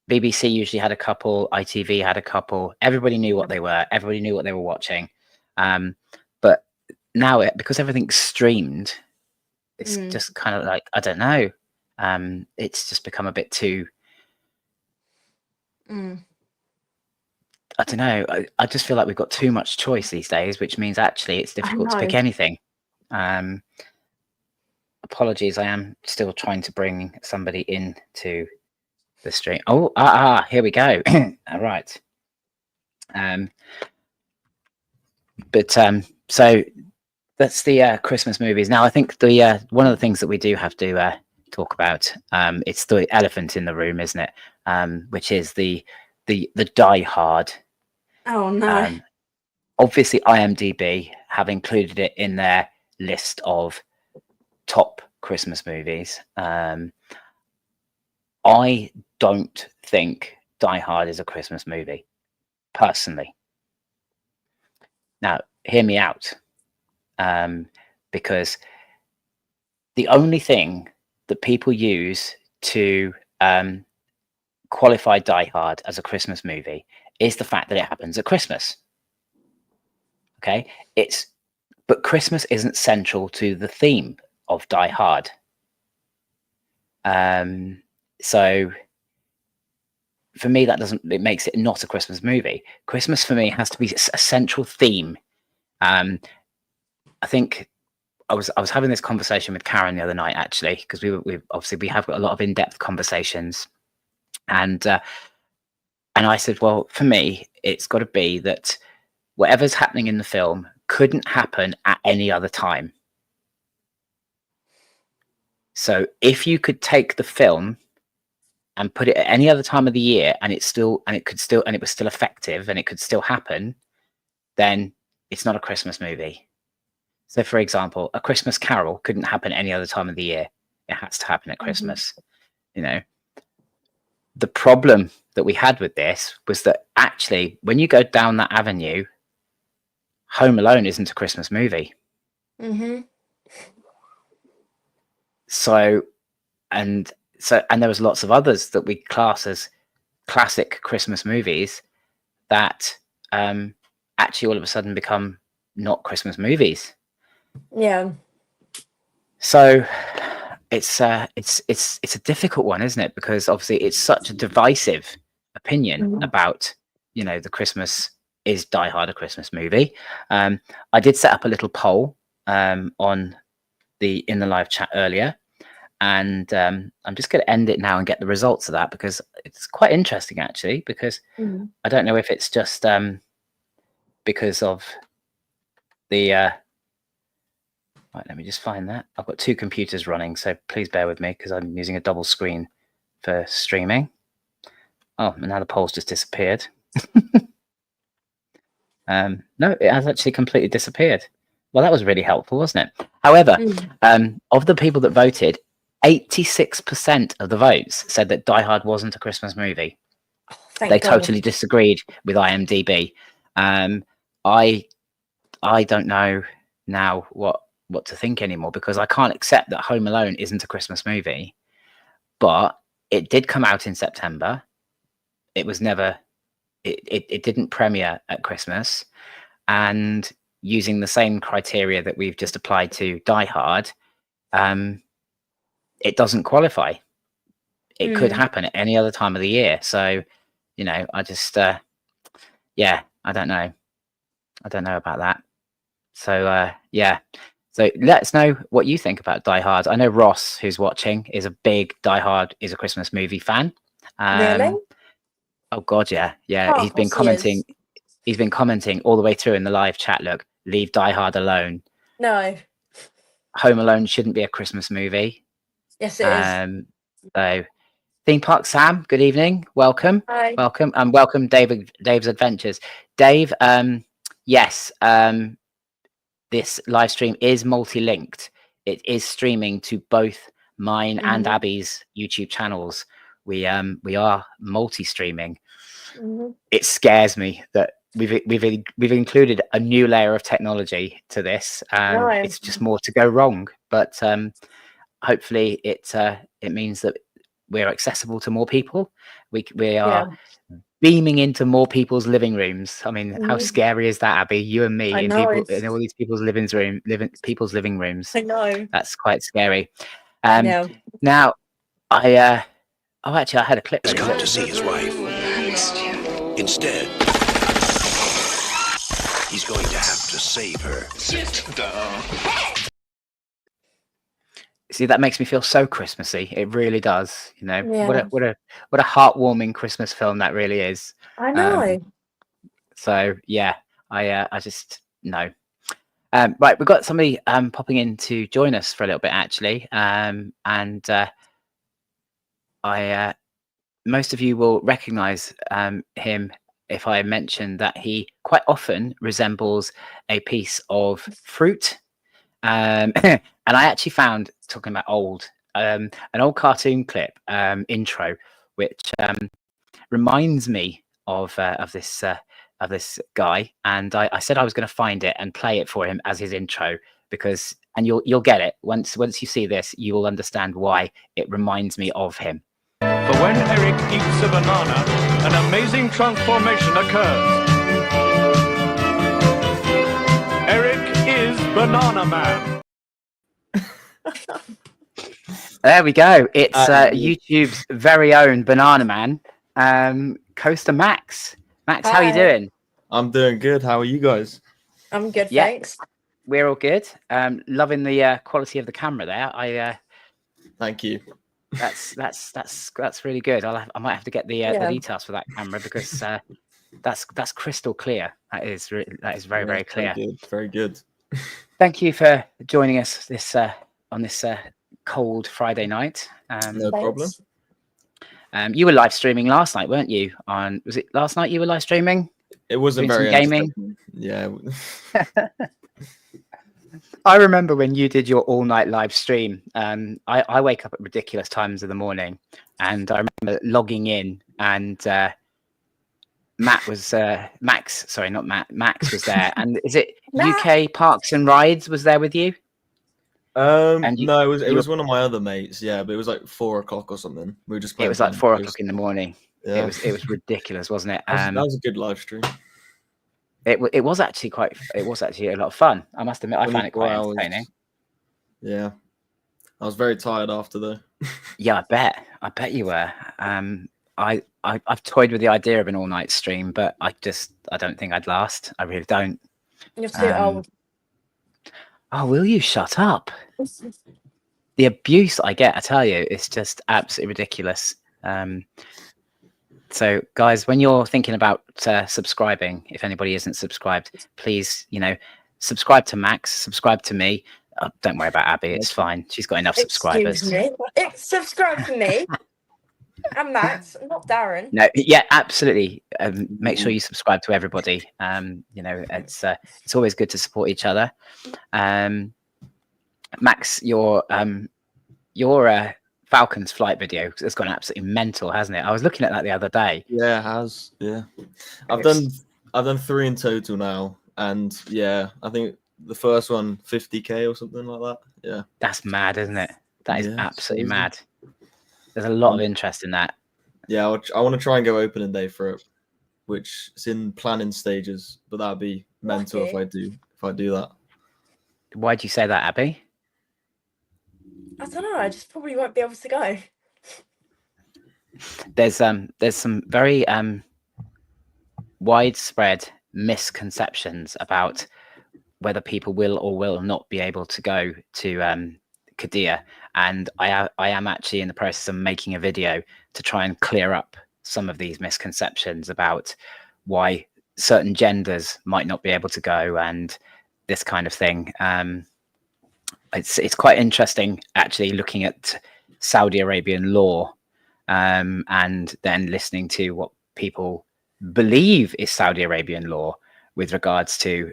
BBC usually had a couple, ITV had a couple. Everybody knew what they were. Everybody knew what they were watching. But now, because everything's streamed, it's just kind of like, I don't know. It's just become a bit too. I don't know. I just feel like we've got too much choice these days, which means actually it's difficult to pick anything. Apologies, I am still trying to bring somebody into the stream. Oh, here we go. All right. So that's the Christmas movies. Now, I think the one of the things that we do have to talk about, it's the elephant in the room, isn't it? Which is the Die Hard. Oh no. Obviously, IMDb have included it in their list of top Christmas movies. I don't think Die Hard is a Christmas movie, personally. Now, hear me out, because the only thing that people use to qualify Die Hard as a Christmas movie is the fact that it happens at Christmas. Okay, but Christmas isn't central to the theme of Die Hard. So for me, it makes it not a Christmas movie. Christmas for me has to be a central theme. I think I was having this conversation with Karen the other night, actually, because we have got a lot of in-depth conversations, and I said, well, for me, it's got to be that whatever's happening in the film couldn't happen at any other time. So if you could take the film and put it at any other time of the year, and it was still effective, and it could still happen, then it's not a Christmas movie. So, for example, A Christmas Carol couldn't happen any other time of the year. It has to happen at Christmas. You know, the problem that we had with this was that actually, when you go down that avenue, Home Alone isn't a Christmas movie. So there was lots of others that we class as classic Christmas movies that actually all of a sudden become not Christmas movies. Yeah. So it's a difficult one, isn't it? Because obviously it's such a divisive opinion about, you know, the Christmas is Die Hard a Christmas movie. I did set up a little poll in the live chat earlier, and I'm just going to end it now and get the results of that, because it's quite interesting, actually, because I don't know if it's just because of the right, let me just find that. I've got two computers running, so please bear with me because I'm using a double screen for streaming. Oh, and now the poll's just disappeared. No, it has actually completely disappeared. Well, that was really helpful, wasn't it? However, of the people that voted, 86% of the votes said that Die Hard wasn't a Christmas movie. They totally disagreed with IMDb. I don't know now what to think anymore, because I can't accept that Home Alone isn't a Christmas movie. But it did come out in September. It was never. It didn't premiere at Christmas, and using the same criteria that we've just applied to Die Hard, it doesn't qualify. It could happen at any other time of the year. So, you know, I just, yeah, I don't know. I don't know about that. So, yeah. So let us know what you think about Die Hard. I know Ross, who's watching, is a big Die Hard is a Christmas movie fan. Really? Oh God, yeah. Oh, He's been commenting. He's been commenting all the way through in the live chat. Look, leave Die Hard alone. No. Home Alone shouldn't be a Christmas movie. Yes, it is. So, Theme Park Sam, good evening. Welcome. Hi. Welcome. And welcome, Dave's Adventures. Dave, yes, this live stream is multi-linked. It is streaming to both mine and Abby's YouTube channels. We are multi-streaming. It scares me that we've included a new layer of technology to this. It's just more to go wrong, but hopefully it means that we're accessible to more people. We are beaming into more people's living rooms. I mean, how scary is that, Abby? You and me in all these people's living rooms. I know. That's quite scary. Now, actually, I had a clip. He's come to see his wife. Instead, he's going to have to save her. Sit down. See, that makes me feel so Christmassy. It really does. You know, what a heartwarming Christmas film that really is. I know. So yeah, I just know. Right, we've got somebody popping in to join us for a little bit, actually, and most of you will recognise him if I mention that he quite often resembles a piece of fruit. And I actually found, talking about an old cartoon clip intro, which reminds me of this guy. And I said I was going to find it and play it for him as his intro, and you'll get it once you see this. You will understand why it reminds me of him. But when Eric eats a banana, an amazing transformation occurs. Eric is Banana Man. There we go. It's That is YouTube's very own Banana Man, Coaster Max. Max, how are you Hi. doing? I'm doing good. How are you guys? I'm good, Yeah. thanks. We're all good. Loving the quality of the camera there. Thank you. That's really good. I might have to get the details for that camera because that's crystal clear. That is very very clear. Very good. Very good. Thank you for joining us on this cold Friday night. No problem. You were live streaming last night, weren't you? Was it last night you were live streaming? It wasn't Doing very some gaming. entertaining. Yeah. I remember when you did your all-night live stream. I wake up at ridiculous times of the morning, and I remember logging in, and Max was there, and is it UK Parks and Rides was there with you? No, it was one of my other mates. Yeah, but it was like 4 o'clock or something. We were just playing. It was like 4 o'clock in the morning. Yeah. It was ridiculous, wasn't it? That was a good live stream. It was actually a lot of fun. I must admit, I found it quite 24 hours. entertaining. Yeah, I was very tired after though. Yeah, I bet you were. I've toyed with the idea of an all-night stream, but I don't think I'd last. I really don't. You're too old. Oh, will you shut up? The abuse I get, I tell you, it's just absolutely ridiculous. So, guys, when you're thinking about subscribing, if anybody isn't subscribed, please, subscribe to Max, subscribe to me. Don't worry about Abby; it's fine. She's got enough subscribers. Excuse me. Subscribe to me. And Max, not Darren. No, yeah, absolutely. Make sure you subscribe to everybody. It's always good to support each other. Max, your Falcons flight video has gone absolutely mental, hasn't it? I was looking at that the other day. Yeah, it has. Yeah, I've done 3 in total now, and yeah, I think the first one 50K or something like that. Yeah, that's mad, isn't it? That is absolutely crazy. Mad. There's a lot of interest in that. Yeah, I want to try and go opening day for it, which is in planning stages, but that'd be mental if I do that. Why'd you say that, Abby? I don't know. I just probably won't be able to go. There's some very widespread misconceptions about whether people will or will not be able to go to Qiddiya, and I am actually in the process of making a video to try and clear up some of these misconceptions about why certain genders might not be able to go and this kind of thing. It's quite interesting actually looking at Saudi Arabian law and then listening to what people believe is Saudi Arabian law with regards to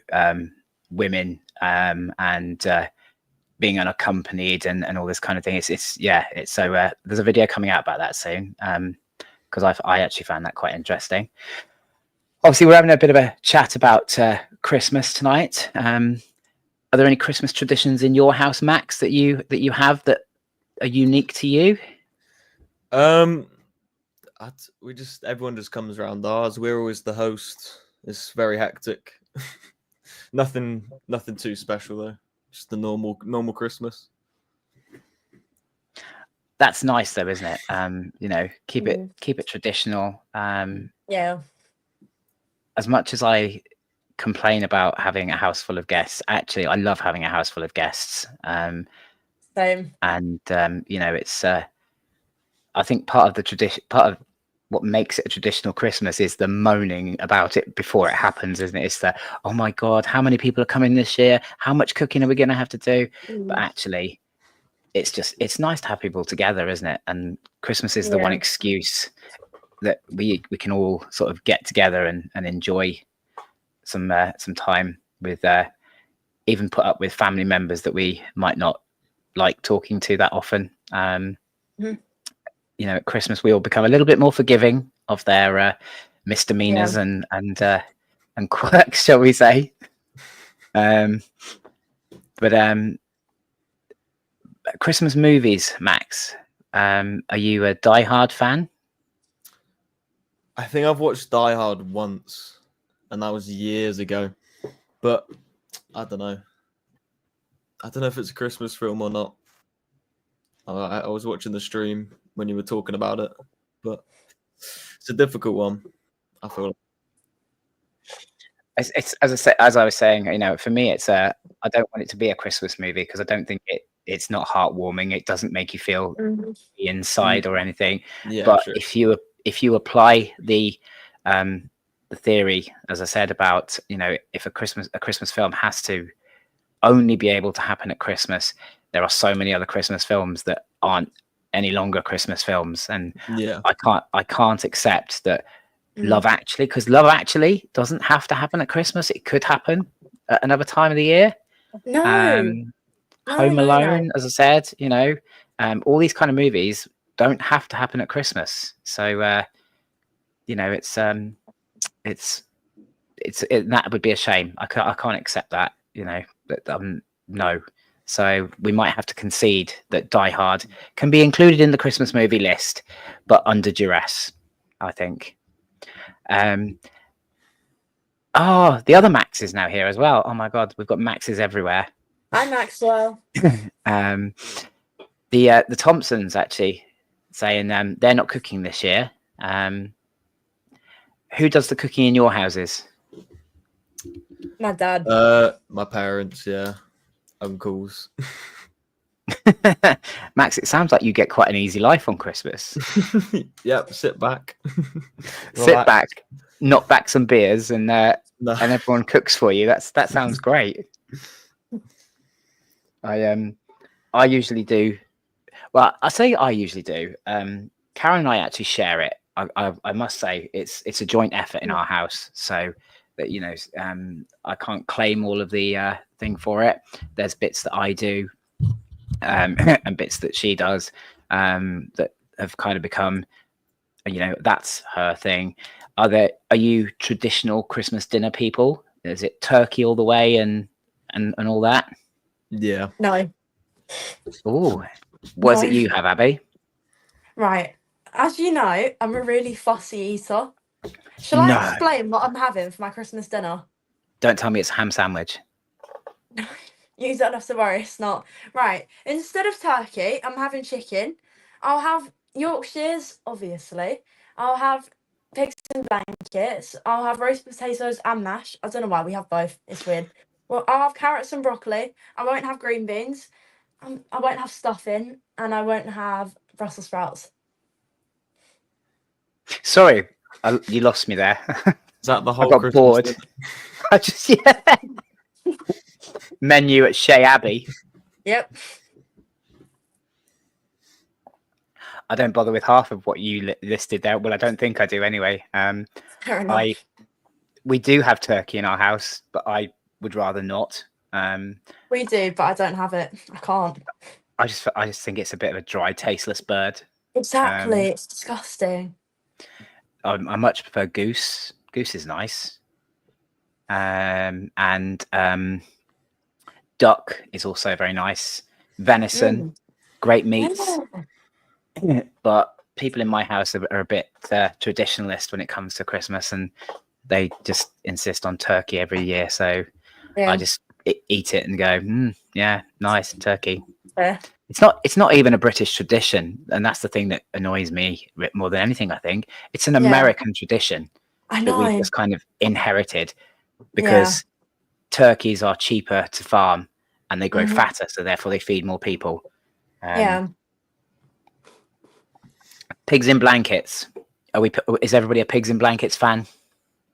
women and being unaccompanied and all this kind of thing. So there's a video coming out about that soon because I actually found that quite interesting. Obviously, we're having a bit of a chat about Christmas tonight. Are there any Christmas traditions in your house, Max, that you have that are unique to you? Everyone just comes around ours. We're always the host. It's very hectic. Nothing too special though. Just the normal Christmas. That's nice though, isn't it? Keep it traditional. Yeah. As much as I complain about having a house full of guests, actually I love having a house full of guests. Same. And it's I think part of the tradition, part of what makes it a traditional Christmas is the moaning about it before it happens, isn't it? It's the, oh my God, how many people are coming this year? How much cooking are we going to have to do? But actually, it's nice to have people together, isn't it? And Christmas is the one excuse that we can all sort of get together and enjoy some time with, even put up with family members that we might not like talking to that often. At Christmas, we all become a little bit more forgiving of their misdemeanors and quirks, shall we say? But Christmas movies, Max. Are you a Die Hard fan? I think I've watched Die Hard once, and that was years ago. But I don't know. I don't know if it's a Christmas film or not. I was watching the stream when you were talking about it, but it's a difficult one. I feel like. It's as I was saying, for me, it's I don't want it to be a Christmas movie because I don't think it's not heartwarming. It doesn't make you feel inside or anything. Yeah, But true. if you apply the theory, as I said, about if a Christmas film has to only be able to happen at Christmas, there are so many other Christmas films that aren't any longer Christmas films, and Yeah. I can't accept that Love Actually, because Love Actually doesn't have to happen at Christmas. It could happen at another time of the year. No. Home Alone, as I said, all these kind of movies don't have to happen at Christmas. So that would be a shame. I can't accept that. But no. So we might have to concede that Die Hard can be included in the Christmas movie list, but under duress, I think. The other Max is now here as well. Oh my God, we've got Maxes everywhere. Hi, Maxwell. The Thompsons actually saying they're not cooking this year. Who does the cooking in your houses? My dad. My parents, yeah, uncles. Max, it sounds like you get quite an easy life on Christmas. Yep, sit back. Sit back, knock back some beers, and everyone cooks for you. That sounds great. I usually do. Well, I say I usually do. Karen and I actually share it. I must say it's a joint effort in our house. So that I can't claim all of the thing for it. There's bits that I do, and bits that she does, that have kind of become, that's her thing. Are you traditional Christmas dinner people? Is it turkey all the way and all that? Yeah. No. Oh, what is it you have, Abby? Right. As you know, I'm a really fussy eater. Shall I explain what I'm having for my Christmas dinner? Don't tell me it's a ham sandwich. You don't have to worry, it's not. Right. Instead of turkey, I'm having chicken. I'll have Yorkshires, obviously. I'll have pigs in blankets. I'll have roast potatoes and mash. I don't know why we have both. It's weird. Well, I'll have carrots and broccoli. I won't have green beans. I won't have stuffing, and I won't have Brussels sprouts. Sorry, you lost me there. Is that the whole? I got Christmas bored. dinner? I just menu at Shea Abbey. Yep. I don't bother with half of what you listed there. Well, I don't think I do anyway. Fair enough. We do have turkey in our house, but I would rather not. We do, but I don't have it. I can't. I just think it's a bit of a dry, tasteless bird. Exactly. It's disgusting. I much prefer goose. Goose is nice. And duck is also very nice. Venison, great meats. Yeah. But people in my house are a bit traditionalist when it comes to Christmas, and they just insist on turkey every year. So I just eat it and go, yeah, nice turkey. Yeah. It's not even a British tradition, and that's the thing that annoys me more than anything. I think it's an American tradition that we've just kind of inherited because turkeys are cheaper to farm and they grow fatter, so therefore they feed more people. Pigs in blankets. Is everybody a pigs in blankets fan?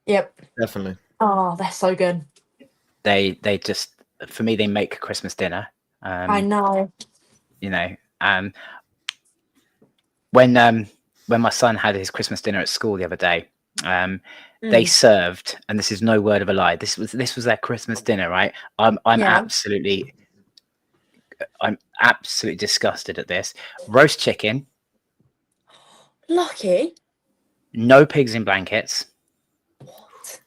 Yep. Definitely. Oh, they're so good. They just, for me, they make Christmas dinner. I know. When my son had his Christmas dinner at school the other day, they served, and this is no word of a lie, this was their Christmas dinner, right? I'm absolutely disgusted at this. Roast chicken. Lucky. No pigs in blankets. What?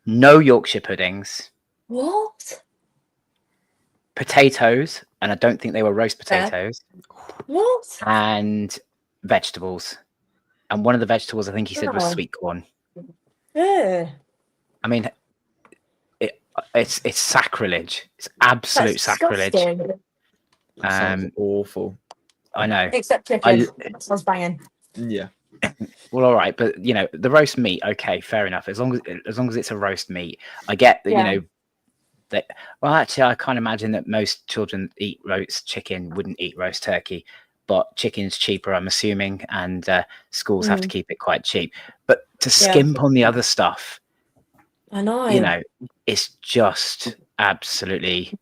No Yorkshire puddings. What? potatoes, and I don't think they were roast potatoes, What? and vegetables. And one of the vegetables I think he said was Oh. sweet corn. Yeah. I mean, it's sacrilege. It's absolute That's sacrilege. disgusting. That sounds awful. I know. Except chicken. That sounds banging. Yeah. Well, all right, but you know, the roast meat, okay, fair enough. As long as it's a roast meat, I get that. Yeah. You know, that. Well, actually, I can't imagine that most children eat roast chicken, wouldn't eat roast turkey, but chicken's cheaper, I'm assuming, and schools have to keep it quite cheap. But to skimp on the other stuff, I know. you know, it's just absolutely,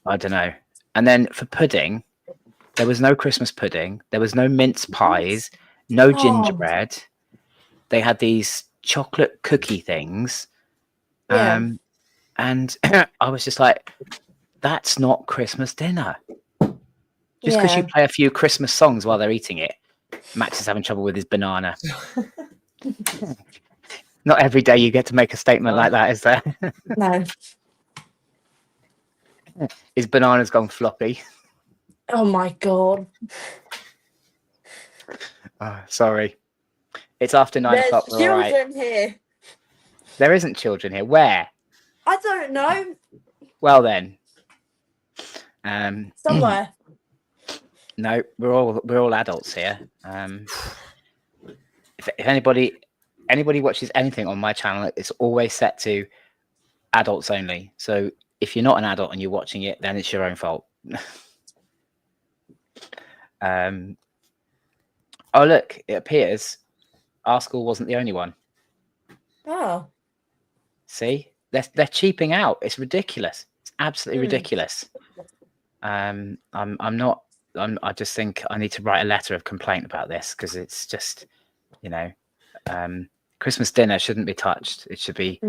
I don't know. And then for pudding, there was no Christmas pudding. There was no mince pies, no gingerbread. They had these chocolate cookie things. Yeah. And I was just like, that's not Christmas dinner. Just because you play a few Christmas songs while they're eating it. Max is having trouble with his banana. Not every day you get to make a statement like that, is there? No. His banana's gone floppy. Oh my god. Oh, sorry. It's after 9 There's o'clock. We're all right. children here. There isn't children here. Where? I don't know. Well then. Somewhere. No, we're all adults here. If anybody watches anything on my channel, it's always set to adults only. So if you're not an adult and you're watching it, then it's your own fault. Oh look, it appears our school wasn't the only one. Oh. See, they're cheaping out. It's ridiculous. It's absolutely ridiculous. I just think I need to write a letter of complaint about this, because it's just, you know, Christmas dinner shouldn't be touched. It should be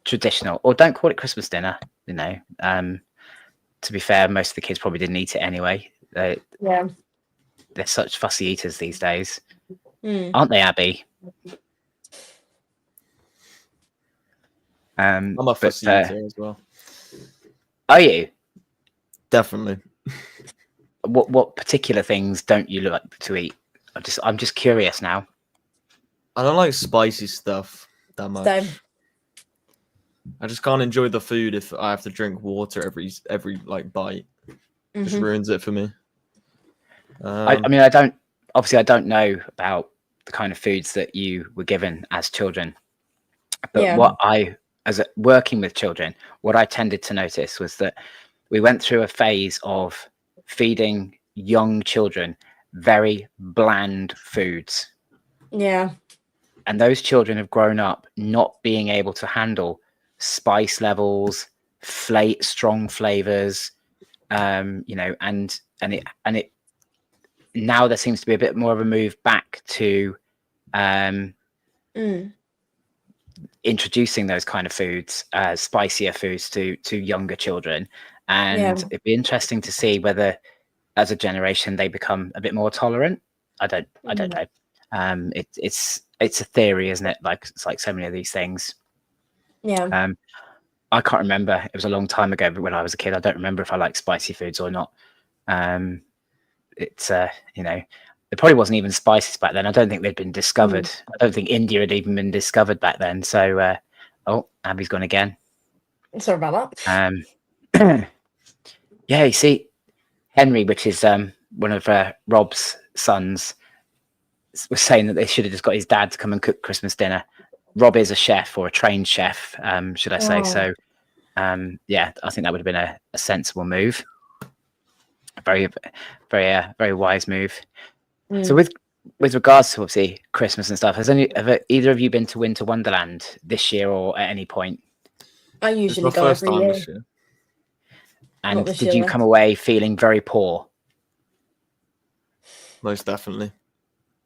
traditional, or don't call it Christmas dinner. You know, to be fair, most of the kids probably didn't eat it anyway. They're such fussy eaters these days, aren't they, Abby? I'm a fussy eater as well. Are you? Definitely. What particular things don't you like to eat? I'm just curious now. I don't like spicy stuff that much. Same. I just can't enjoy the food if I have to drink water every like bite. Just ruins it for me. I mean, I don't know about the kind of foods that you were given as children, but working with children, what I tended to notice was that we went through a phase of feeding young children very bland foods. Yeah. And those children have grown up not being able to handle spice levels, strong flavors, you know, and it now there seems to be a bit more of a move back to introducing those kind of foods, spicier foods to younger children. And it'd be interesting to see whether as a generation they become a bit more tolerant. I don't know. It's a theory, isn't it? Like it's like so many of these things. Yeah. I can't remember. It was a long time ago, but when I was a kid, I don't remember if I liked spicy foods or not. It's you know, there probably wasn't even spices back then. I don't think they'd been discovered. I don't think India had even been discovered back then. So oh, Abby's gone again. Sorry about that. Yeah, you see, Henry, which is one of Rob's sons, was saying that they should have just got his dad to come and cook Christmas dinner. Rob is a chef, or a trained chef, should I say. So yeah, I think that would have been a sensible move. Very wise move. So with regards to obviously Christmas and stuff, have either of you been to Winter Wonderland this year or at any point? I usually go every year. This year. And did you come away feeling very poor? Most definitely.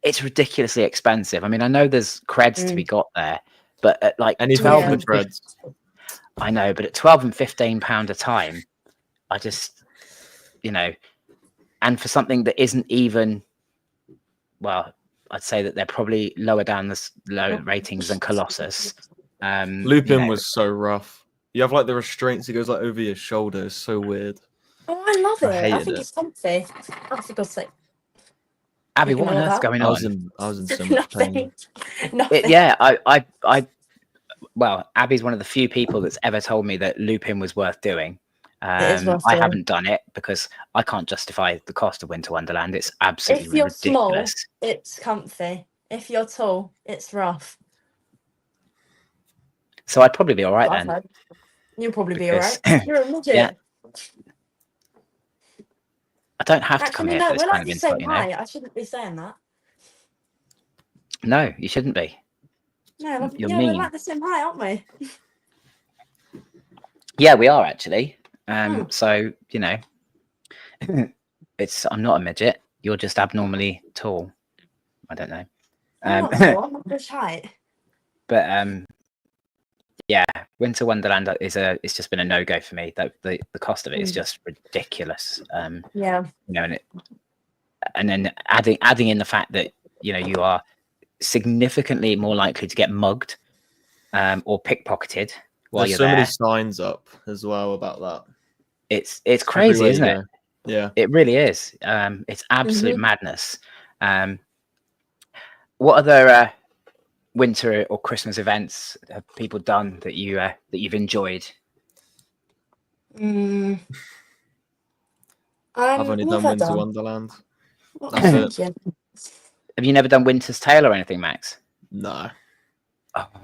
It's ridiculously expensive. I mean, I know there's creds to be got there, but at like anything 12 for and creds. I know, but at £12 and £15 a time, I just, you know, and for something that isn't even, well, I'd say that they're probably lower down the low ratings than Colossus. Lupin was so rough. You have like the restraints that goes like over your shoulder. It's so weird. Oh, I love I it. I hated think it. it's comfy. Oh, for God's sake. Abby, what on Ignore earth's that. going I was on? in so much pain. Nothing. Nothing. Yeah, well, Abby's one of the few people that's ever told me that Lupin was worth doing. It is worth I doing. haven't done it because I can't justify the cost of Winter Wonderland. It's absolutely If you're ridiculous. small, it's comfy. If you're tall, it's rough. So I'd probably be all right I've then. heard. You'll probably be Because- alright. You're a midget. Yeah. I don't have to come Actually, here for no, this we're kind like of the insult, same you know. height. I shouldn't be saying that. No, you shouldn't be. No, You're yeah, mean. we're like the same height, aren't we? Yeah, we are actually. Hmm. So you know, I'm not a midget. You're just abnormally tall. I don't know. I'm not tall. I'm not this height. But yeah, Winter Wonderland it's just been a no go for me. The cost of it is just ridiculous. Yeah. You know, and then adding in the fact that you know you are significantly more likely to get mugged or pickpocketed while There's you're so there. many signs up as well about that. It's crazy, Everywhere isn't you it? go. Yeah. It really is. It's absolute madness. What other winter or Christmas events have people done that you've enjoyed? I've only done Winter Wonderland. That's it. Yeah. Have you never done Winter's Tale or anything, Max? No.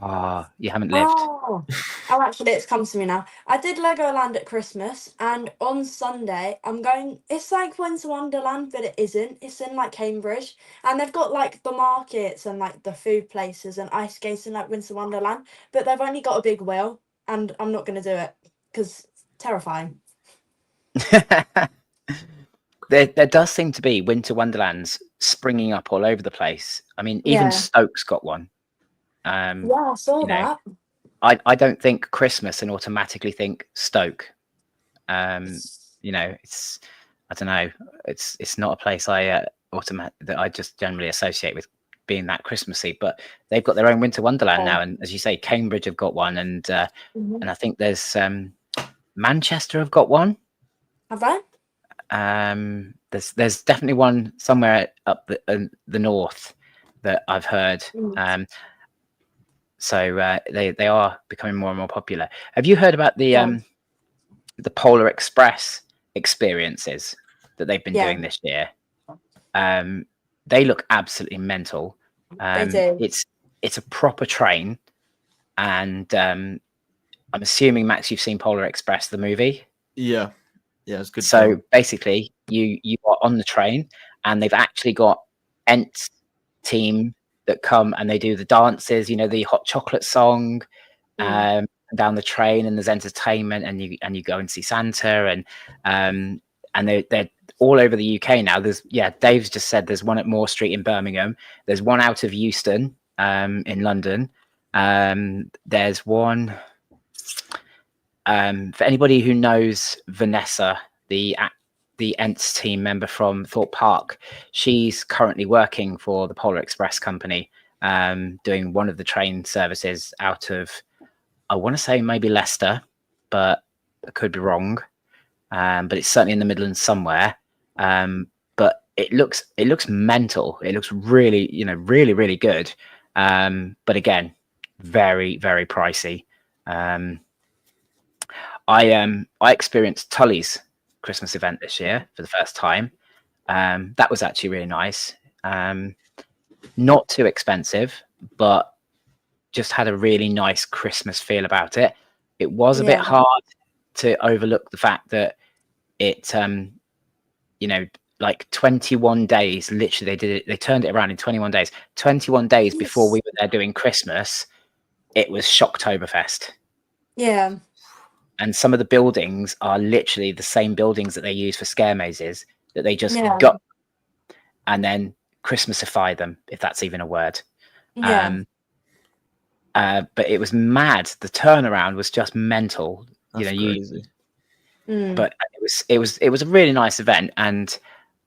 Oh, you haven't lived. Oh, actually, it's come to me now. I did Legoland at Christmas, and on Sunday, I'm going. It's like Winter Wonderland, but it isn't. It's in like Cambridge, and they've got like the markets and like the food places and ice skating like Winter Wonderland, but they've only got a big wheel, and I'm not going to do it because it's terrifying. There does seem to be Winter Wonderlands springing up all over the place. I mean, even Yeah. Stoke's got one. Yeah, I saw you know, that. I don't think Christmas and automatically think Stoke. You know, it's I don't know. It's not a place I that I just generally associate with being that Christmassy. But they've got their own Winter Wonderland now, and as you say, Cambridge have got one, and I think there's Manchester have got one. Have they? There's definitely one somewhere up the north that I've heard. So they are becoming more and more popular. Have you heard about the Polar Express experiences that they've been doing this year? They look absolutely mental. They do. It's a proper train, and I'm assuming, Max, you've seen Polar Express the movie. Yeah, it's good. So basically, you are on the train, and they've actually got Ents team that come and they do the dances. You know, the hot chocolate song down the train, and there's entertainment, and you go and see Santa, and they're all over the UK now. Dave's just said there's one at Moore Street in Birmingham. There's one out of Euston in London. There's one. For anybody who knows Vanessa, the Ents team member from Thorpe Park, she's currently working for the Polar Express company, doing one of the train services out of, I want to say maybe Leicester, but I could be wrong. But it's certainly in the Midlands somewhere. But it looks mental. It looks really, really, really good. But again, very, very pricey. I experienced Tully's Christmas event this year for the first time. That was actually really nice. Not too expensive, but just had a really nice Christmas feel about it. It was a bit hard to overlook the fact that it, like 21 days, literally they turned it around in 21 days. 21 days before we were there doing Christmas, it was Shocktoberfest. Yeah. And some of the buildings are literally the same buildings that they use for scare mazes, that they just gut and then Christmasify them, if that's even a word. Yeah. But it was mad. The turnaround was just mental. That's crazy. But it was a really nice event, and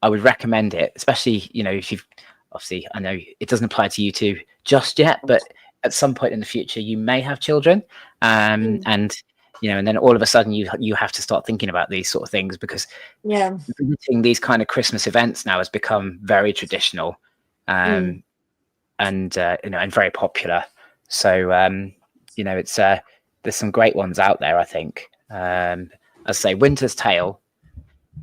I would recommend it, especially if you've obviously, I know it doesn't apply to you two just yet, but at some point in the future you may have children, and you know, and then all of a sudden you have to start thinking about these sort of things because Yeah. these kind of Christmas events now has become very traditional, and you know, and very popular. So you know, it's there's some great ones out there, I think. As I say, Winter's Tale.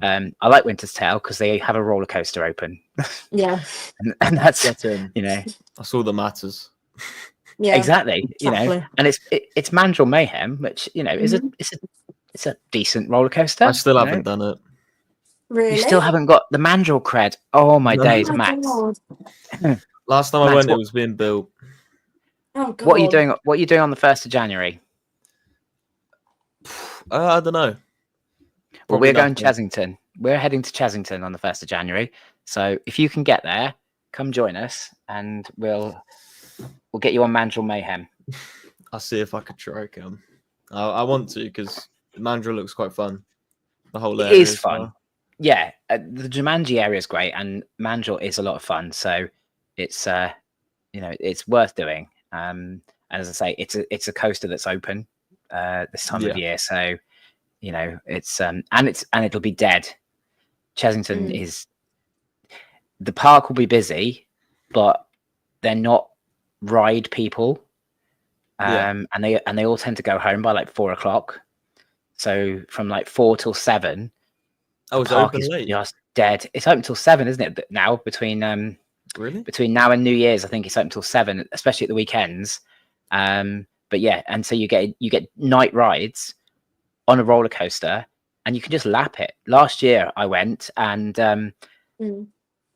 I like Winter's Tale because they have a roller coaster open. Yeah. and that's, Get in. you know, That's all that matters. Yeah. exactly, you know, Exactly. and it's Mandrill Mayhem, which, you know, is it's a decent roller coaster. I still you haven't know? done it. Really? You still haven't got the Mandrill cred. Oh my No. days, Oh my Max. God. Last time I Max, went, it what- was being built. Oh God. What are you doing? What are you doing on the 1st of January? I don't know. Well, Probably we're going nothing. Chesington. We're heading to Chesington on the 1st of January. So if you can get there, come join us, and we'll get you on Mandrill Mayhem. I'll see if I could try come. I want to because Mandrill looks quite fun. The whole It area is as fun. well. Yeah, the Jumanji area is great, and Mandrill is a lot of fun. So it's you know, it's worth doing. And as I say, it's a coaster that's open this time of Yeah. year. So you know, it's and it'll be dead. Chesington is, the park will be busy, but they're not ride people. Yeah. And they all tend to go home by like 4 o'clock. So from like 4 till 7, Oh, the it's park open is late. just dead. It's open till 7, isn't it? Now Really? between now and New Year's, I think it's open till 7, especially at the weekends. But yeah, and so you get night rides on a roller coaster, and you can just lap it. Last year I went, and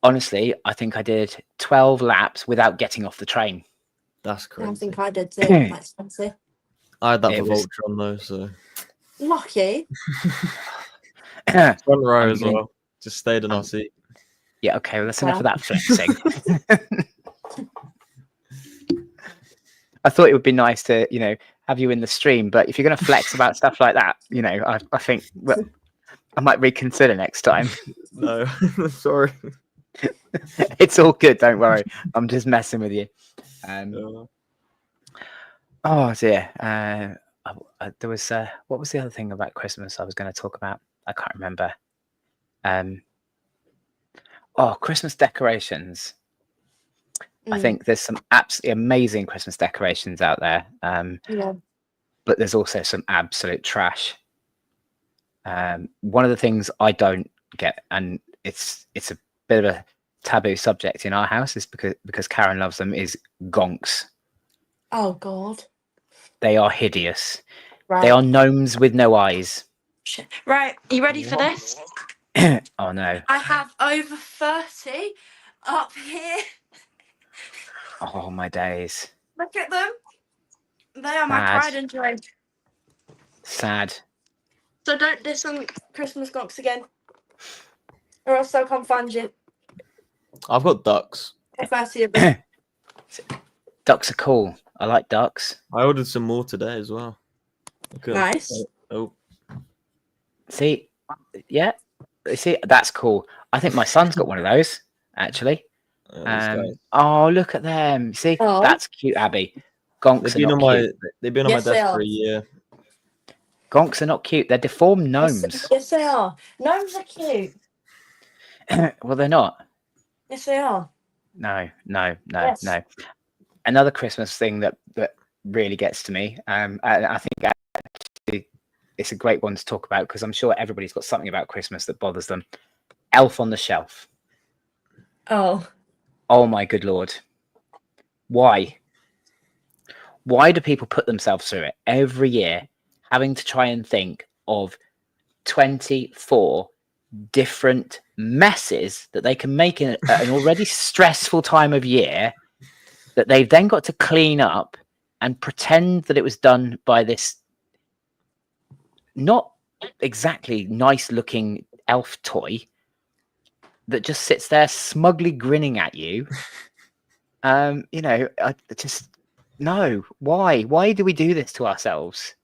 honestly, I think I did 12 laps without getting off the train. That's I crazy. think I did too. That's fancy. I had that It for was- Voltron though, so Lucky. front row I'm as gonna- well. Just stayed in our seat. Yeah, okay, well, that's enough of that flexing. I thought it would be nice to, you know, have you in the stream, but if you're going to flex about stuff like that, you know, I think, well, I might reconsider next time. No, sorry. It's all good, don't worry. I'm just messing with you. Oh dear. There was what was the other thing about Christmas I was going to talk about? I can't remember. Christmas decorations. I think there's some absolutely amazing Christmas decorations out there. Yeah. But there's also some absolute trash. One of the things I don't get, and it's a bit of a taboo subject in our house, is because Karen loves them, is gonks. Oh God. They are hideous. Right. They are gnomes with no eyes. Shit. Right. Are you ready for this? Oh no. I have over 30 up here. Oh my days. Look at them. They are my Sad. pride and joy. Sad. So don't diss on Christmas gonks again, or else they'll come find you. I've got ducks. If I see a bit. Ducks are cool. I like ducks. I ordered some more today as well. Okay. Nice. Oh, See, yeah. See, that's cool. I think my son's got one of those, actually. these guys. Oh, look at them. See, Oh. that's cute, Abby. Gonks They've are been not on my cute. they've been on Yes, my they desk are. for a year. Gonks are not cute. They're deformed gnomes. Yes, they are. Gnomes are cute. Well, they're not. Yes, they are. No. Yes. Another Christmas thing that really gets to me, and I think actually it's a great one to talk about because I'm sure everybody's got something about Christmas that bothers them. Elf on the Shelf. Oh. Oh my good Lord. Why? Why do people put themselves through it every year, having to try and think of 24 different messes that they can make in an already stressful time of year that they've then got to clean up and pretend that it was done by this not exactly nice looking elf toy that just sits there smugly grinning at you. You know, I just no. Why do we do this to ourselves?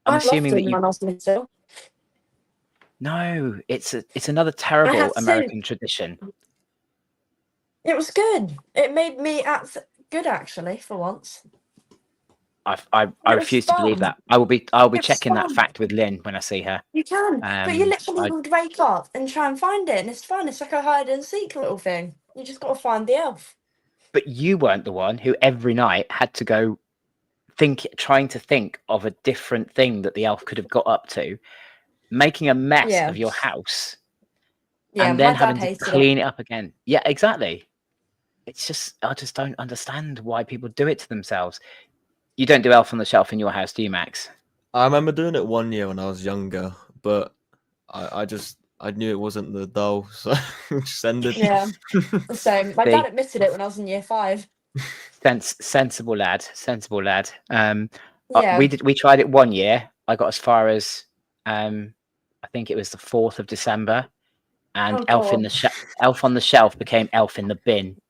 I'm assuming that you. No, it's another terrible had to. American tradition. It was good. It made me good actually for once. I It was refuse to believe fun. that. I'll be It was checking that fun. fact with Lynn when I see her. You can, but you literally I, would wake up and try and find it, and it's fun. It's like a hide and seek little thing. You just got to find the elf. but you weren't the one who every night had to go trying to think of a different thing that the elf could have got up to, making a mess Yeah. of your house, Yeah, and my then dad having to hated it. clean it up again. Yeah, exactly. It's just I just don't understand why people do it to themselves. You don't do Elf on the Shelf in your house, do you, Max? I remember doing it one year when I was younger, but I knew it wasn't the doll, so we just ended. Yeah, the same. My See? dad admitted it when I was in year 5. Sensible lad, sensible lad. Yeah. We tried it one year. I got as far as I think it was the 4th of December, and Oh, Elf God. Elf on the Shelf became Elf in the Bin.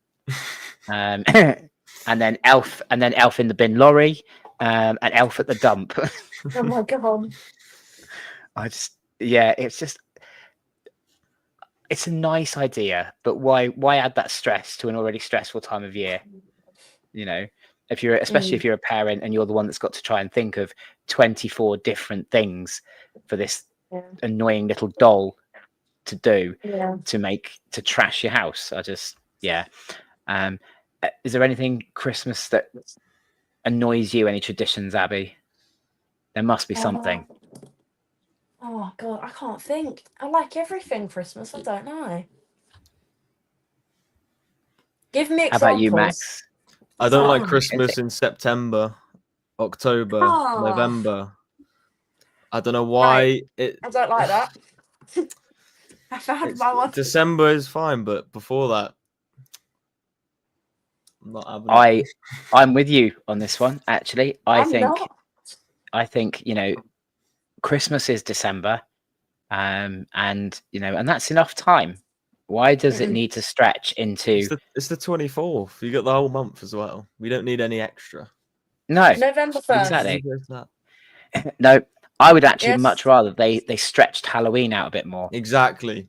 And then Elf in the Bin lorry, and Elf at the dump. Oh, my God. It's a nice idea, but why add that stress to an already stressful time of year? You know, especially if you're a parent and you're the one that's got to try and think of 24 different things for this annoying little doll to do to trash your house. Is there anything Christmas that annoys you? Any traditions, Abby? There must be something. Oh, God, I can't think. I like everything Christmas. I don't know. Give me How examples. about you, Max? I don't like Oh. Christmas in September, October, Oh. November. I don't know why I don't like that. I found my one. December is fine, but before that, I'm not having it. I'm with you on this one. Actually, I think Christmas is December, and and that's enough time. Why does it need to stretch into? It's the 24th. You got the whole month as well. We don't need any extra. No, November 1st. exactly. No, I would actually much rather they stretched Halloween out a bit more. Exactly.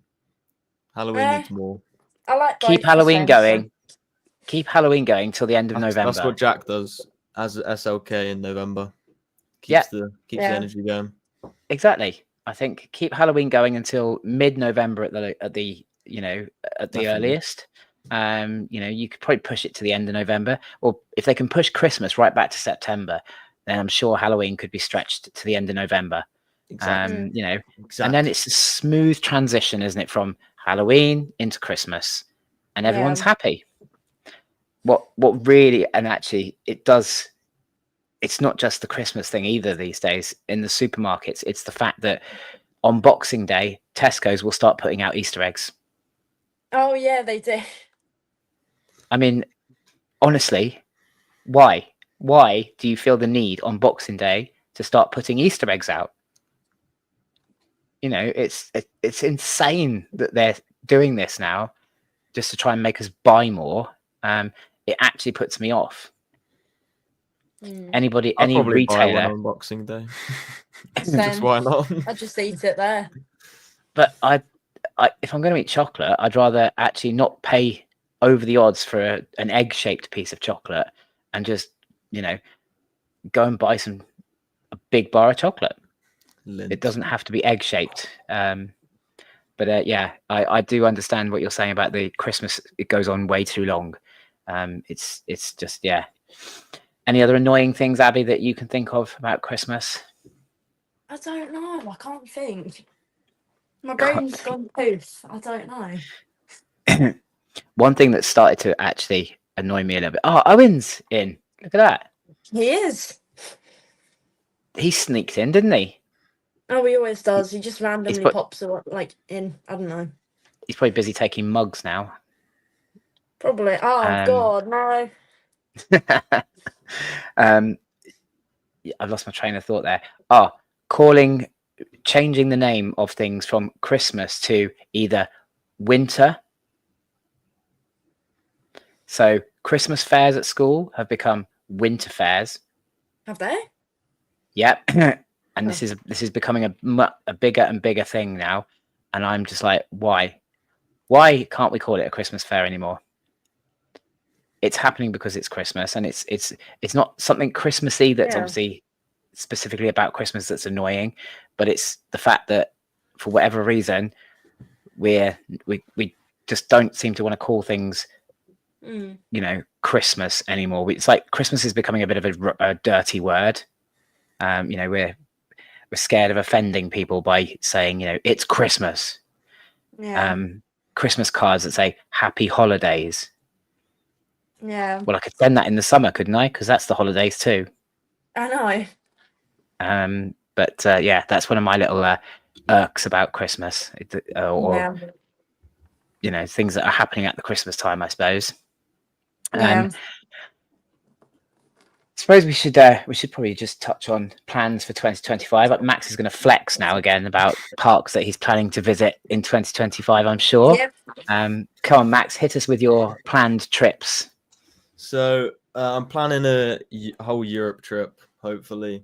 Halloween needs more. I like Keep Halloween going. Keep Halloween going till the end of November. That's what Jack does as SLK in November. Keeps the energy going. Exactly. I think keep Halloween going until mid-November at the earliest. You could probably push it to the end of November, or if they can push Christmas right back to September, then I'm sure Halloween could be stretched to the end of November. Exactly. And then it's a smooth transition, isn't it, from Halloween into Christmas, and everyone's happy. What really, and actually, it's not just the Christmas thing either these days in the supermarkets. It's the fact that on Boxing Day, Tesco's will start putting out Easter eggs. Oh, yeah, they do. I mean, honestly, why? Why do you feel the need on Boxing Day to start putting Easter eggs out? It's insane that they're doing this now just to try and make us buy more. It actually puts me off. Any retailer buy one on Boxing Day. Just why not? I just eat it there. But I if I'm going to eat chocolate, I'd rather actually not pay over the odds for an egg-shaped piece of chocolate and just go and buy a big bar of chocolate. It doesn't have to be egg-shaped. But I do understand what you're saying about the Christmas. It goes on way too long. It's just Any other annoying things, Abby, that you can think of about Christmas? I don't know. I can't think. My brain's gone poof. I don't know. One thing that started to actually annoy me a little bit. Oh, Owen's in. Look at that. He is. He sneaked in, didn't he? Oh, he always does. He just randomly pops in. I don't know. He's probably busy taking mugs now. Probably. Oh, God, no. I've lost my train of thought there. Changing the name of things from Christmas to either winter. So Christmas fairs at school have become winter fairs. Have they? Yep. And this is becoming a bigger and bigger thing now. And I'm just like, why? Why can't we call it a Christmas fair anymore? it's happening because it's Christmas, and it's not something Christmassy that's Yeah. obviously specifically about Christmas that's annoying, but it's the fact that for whatever reason we just don't seem to want to call things Christmas anymore. It's like Christmas is becoming a bit of a dirty word. We're scared of offending people by saying it's Christmas. Yeah. Christmas cards that say Happy Holidays. Yeah. Well, I could send that in the summer, couldn't I? Because that's the holidays too. I know. But that's one of my little irks about Christmas, or things that are happening at the Christmas time, I suppose. Yeah. I suppose we should probably just touch on plans for 2025. Max is going to flex now again about parks that he's planning to visit in 2025, I'm sure. Yep. Come on, Max, hit us with your planned trips. So I'm planning a whole Europe trip, hopefully.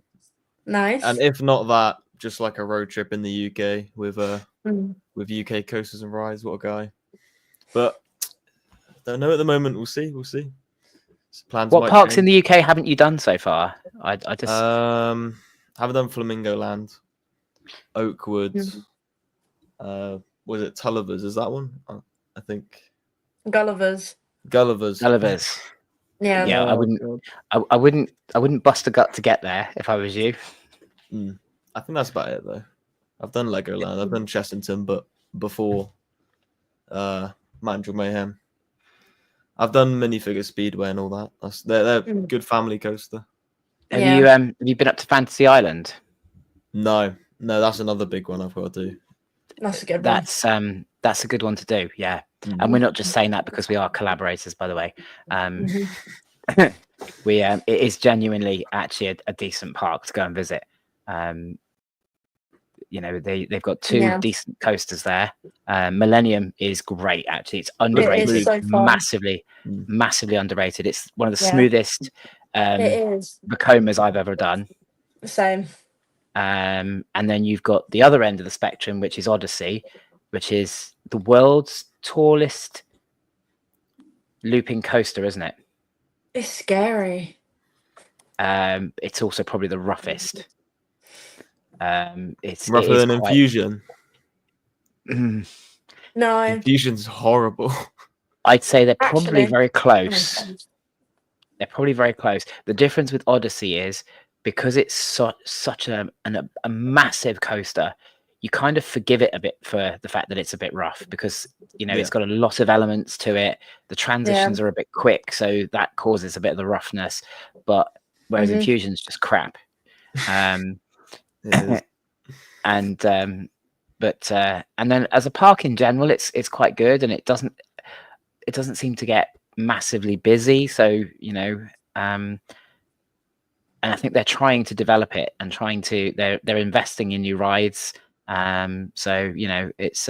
Nice. And if not that, just like a road trip in the UK with UK coasters and rides. What a guy! But don't know at the moment. We'll see. Plans. What parks in the UK haven't you done so far? I just haven't done Flamingo Land, Oakwood. Was it Tulliver's? Is that one? I think Gulliver's. Yeah. Yeah, I wouldn't bust a gut to get there if I was you. I think that's about it though. I've done Legoland, I've done Chessington, but before Mantle Mayhem. I've done Minifigure Speedway and all that. They're good family coaster. Have you been up to Fantasy Island? No, that's another big one I've got to do. That's a good one. That's a good one to do, yeah. And we're not just saying that because we are collaborators, by the way. It is genuinely actually a decent park to go and visit. They've got two decent coasters there. Millennium is great, actually. It's underrated. It is so fun. massively underrated. It's one of the smoothest it is. Vacomas I've ever done. Same. And then you've got the other end of the spectrum, which is Odyssey, which is the world's tallest looping coaster, isn't it? It's scary. It's also probably the roughest. It's rougher than Infusion. No, Infusion's horrible. I'd say they're probably very close. They're probably very close. The difference with Odyssey is because it's such a massive coaster, you kind of forgive it a bit for the fact that it's a bit rough because it's got a lot of elements to it. The transitions are a bit quick, so that causes a bit of the roughness. But whereas Infusion's just crap. And then as a park in general, it's quite good, and it doesn't seem to get massively busy. So and I think they're trying to develop it and they're investing in new rides. So it's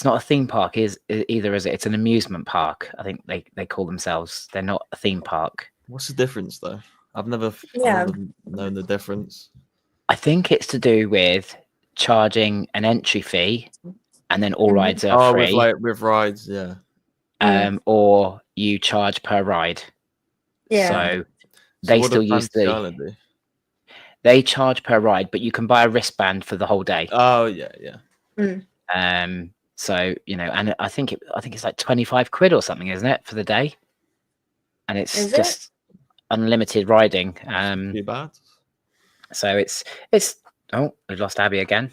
not a theme park either, is it? It's an amusement park. I think they call themselves. They're not a theme park. What's the difference though? I've never known the difference. I think it's to do with charging an entry fee, and then all rides are free. With rides, yeah. Or you charge per ride. Yeah. So they still use they charge per ride, but you can buy a wristband for the whole day. Oh yeah. So and I think it's like 25 quid or something, isn't it, for the day? And it's just unlimited riding. Too bad. So it's oh, we've lost Abby again.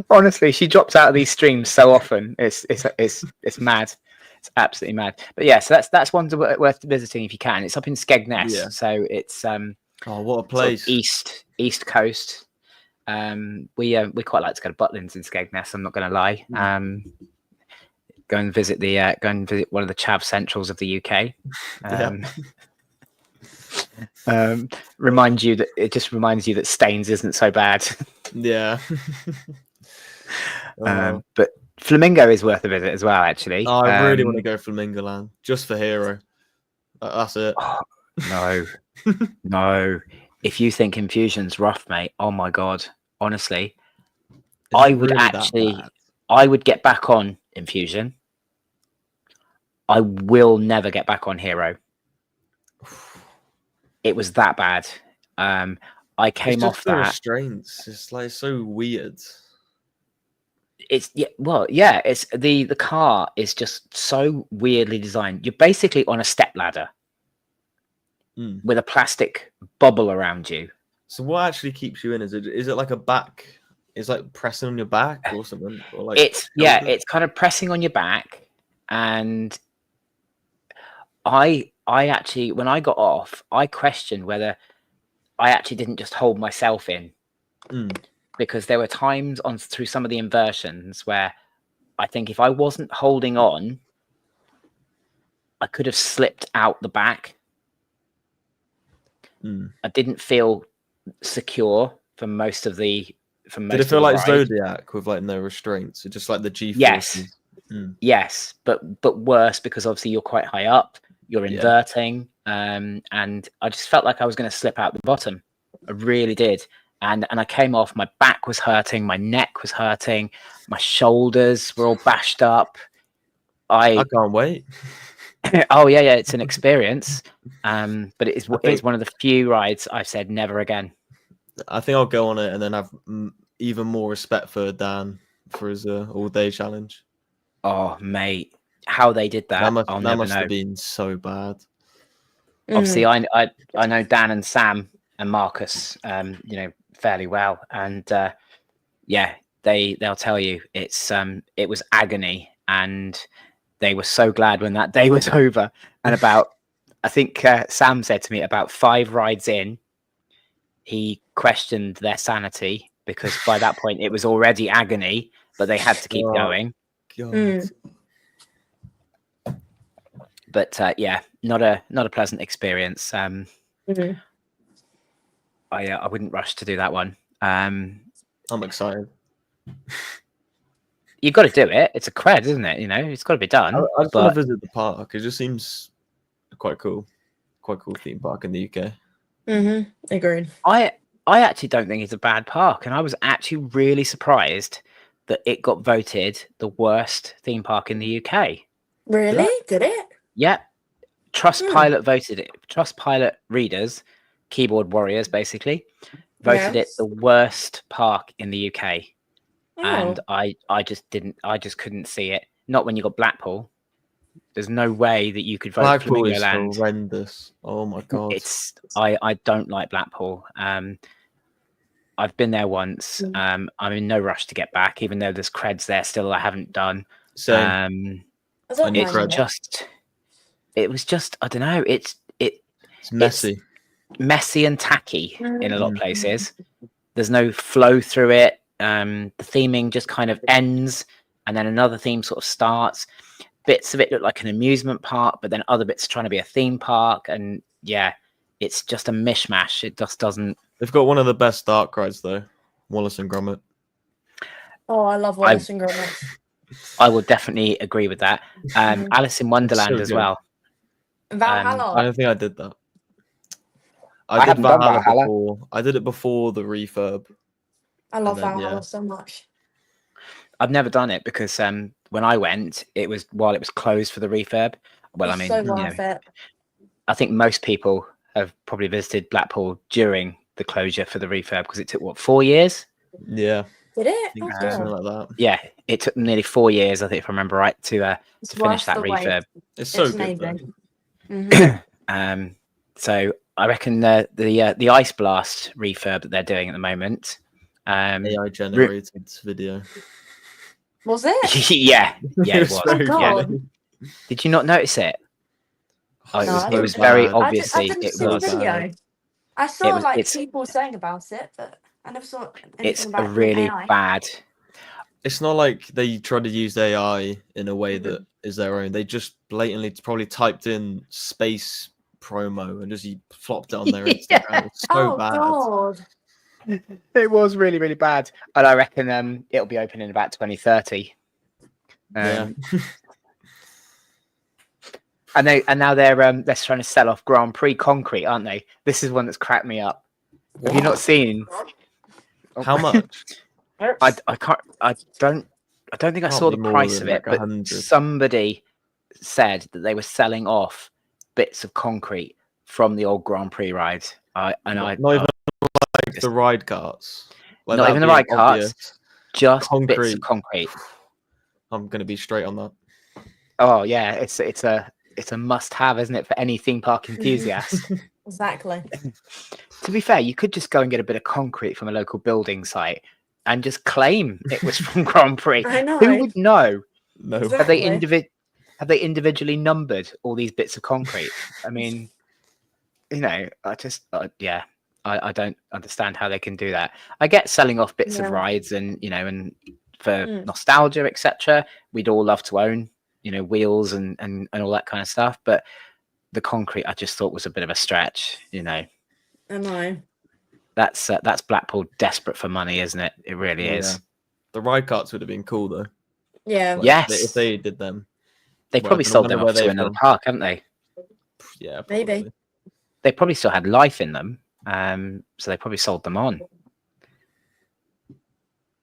Honestly, she drops out of these streams so often. It's mad. It's absolutely mad. But yeah, so that's one worth visiting if you can. It's up in Skegness, so it's what a place. Sort of east coast. We quite like to go to Butlins in Skegness. I'm not going to lie. Go and visit one of the Chav Centrals of the UK. Reminds you that Staines isn't so bad. Yeah. But Flamingo is worth a visit as well, actually. I really want to go Flamingo Land just for Hero. That's it. No. No. If you think Infusion's rough, mate, oh my god. Honestly, I would I would get back on Infusion. I will never get back on Hero. It was that bad. I came off the that. restraints. It's like so weird. It's it's the car is just so weirdly designed. You're basically on a step ladder with a plastic bubble around you. So what actually keeps you in? Is it like a back? Is like pressing on your back or something? Or like it's kind of pressing on your back. And I actually, when I got off, I questioned whether I actually didn't just hold myself in, because there were times through some of the inversions where I think if I wasn't holding on, I could have slipped out the back. I didn't feel secure for most of the. Did it feel like Zodiac with like no restraints? It's just like the G forces. Yes, but worse, because obviously you're quite high up. You're inverting, and I just felt like I was going to slip out the bottom. I really did. And I came off. My back was hurting. My neck was hurting. My shoulders were all bashed up. I can't wait. Oh yeah, it's an experience. But it's one of the few rides I've said never again. I think I'll go on it and then have even more respect for Dan for his all-day challenge. Oh mate, how they did that! That must have been so bad. Obviously, I know Dan and Sam and Marcus, fairly well, and they'll tell you it was agony, and they were so glad when that day was over. And I think Sam said to me about 5 rides in, he questioned their sanity, because by that point it was already agony, but they had to keep going. God. But not a pleasant experience. I wouldn't rush to do that one. I'm excited. You've got to do it. It's a cred, isn't it? It's got to be done. I just want to visit the park. It just seems quite cool theme park in the UK. Agreed. I actually don't think it's a bad park, and I was actually really surprised that it got voted the worst theme park in the UK. Really? Did it? Yeah. Trustpilot voted it. Trustpilot readers, keyboard warriors, basically, voted it the worst park in the UK. And I just couldn't see it. Not when you got Blackpool. There's no way that you could vote Blackpool Flamingo is Land. Horrendous. Oh my god. I don't like Blackpool. I've been there once. I'm in no rush to get back, even though there's creds there still I haven't done. Same. It was just I don't know. It's messy. It's messy and tacky in a lot of places. There's no flow through it. The theming just kind of ends, and then another theme sort of starts. Bits of it look like an amusement park, but then other bits are trying to be a theme park, and it's just a mishmash. It just doesn't. They've got one of the best dark rides though, Wallace and Gromit. Oh, I love Wallace and Gromit. I will definitely agree with that. Alice in Wonderland as well. Valhalla. I don't think I did that. I did Valhalla before. I did it before the refurb. I love Valhalla so much. I've never done it because when I went, it was while it was closed for the refurb. Well, It's so worth it. I think most people have probably visited Blackpool during the closure for the refurb, because it took 4 years? Yeah. Did it? Something like that. Yeah, it took nearly 4 years, I think, if I remember right, to finish that refurb. It's so good. So I reckon the Ice Blast refurb that they're doing at the moment. AI generated video. Was it? yeah, it was. Oh, God. Did you not notice it? No, it was very obviously. I didn't it see was. the video. I saw people saying about it, but I never saw anything It's about a really AI. bad. It's not like they try to use AI in a way that is their own. They just blatantly probably typed in space promo and just flopped it on their Instagram. It's so bad. God. It was really, really bad, and I reckon it'll be open in about 2030. And now they're trying to sell off Grand Prix concrete, aren't they? This is one that's cracked me up. Have you not seen? How much? I I don't think I Can't saw be the more price than of it, like but 100. somebody said that they were selling off bits of concrete from the old Grand Prix ride. Not even like the ride carts. Like not that'd even the be ride carts, obvious. just bits of Concrete. concrete. I'm gonna be straight on that. Oh yeah, it's a must-have, isn't it, for any theme park enthusiast? Exactly. To be fair, you could just go and get a bit of concrete from a local building site and just claim it was from Grand Prix. I know. Who would know? No. Exactly. Have they individually numbered all these bits of concrete? I mean, I just yeah, I don't understand how they can do that. I get selling off bits of Yeah. rides and and for Mm. nostalgia, etc. We'd all love to own wheels and all that kind of stuff, but the concrete I just thought was a bit of a stretch. I know. That's Blackpool desperate for money, isn't it? It really Yeah. is. The ride carts would have been cool though. Yeah. Like, Yes. if they did them. They Well, probably I sold wonder them where off to they've another gone. park, haven't they? Yeah, Maybe. probably. They probably still had life in them, so they probably sold them on.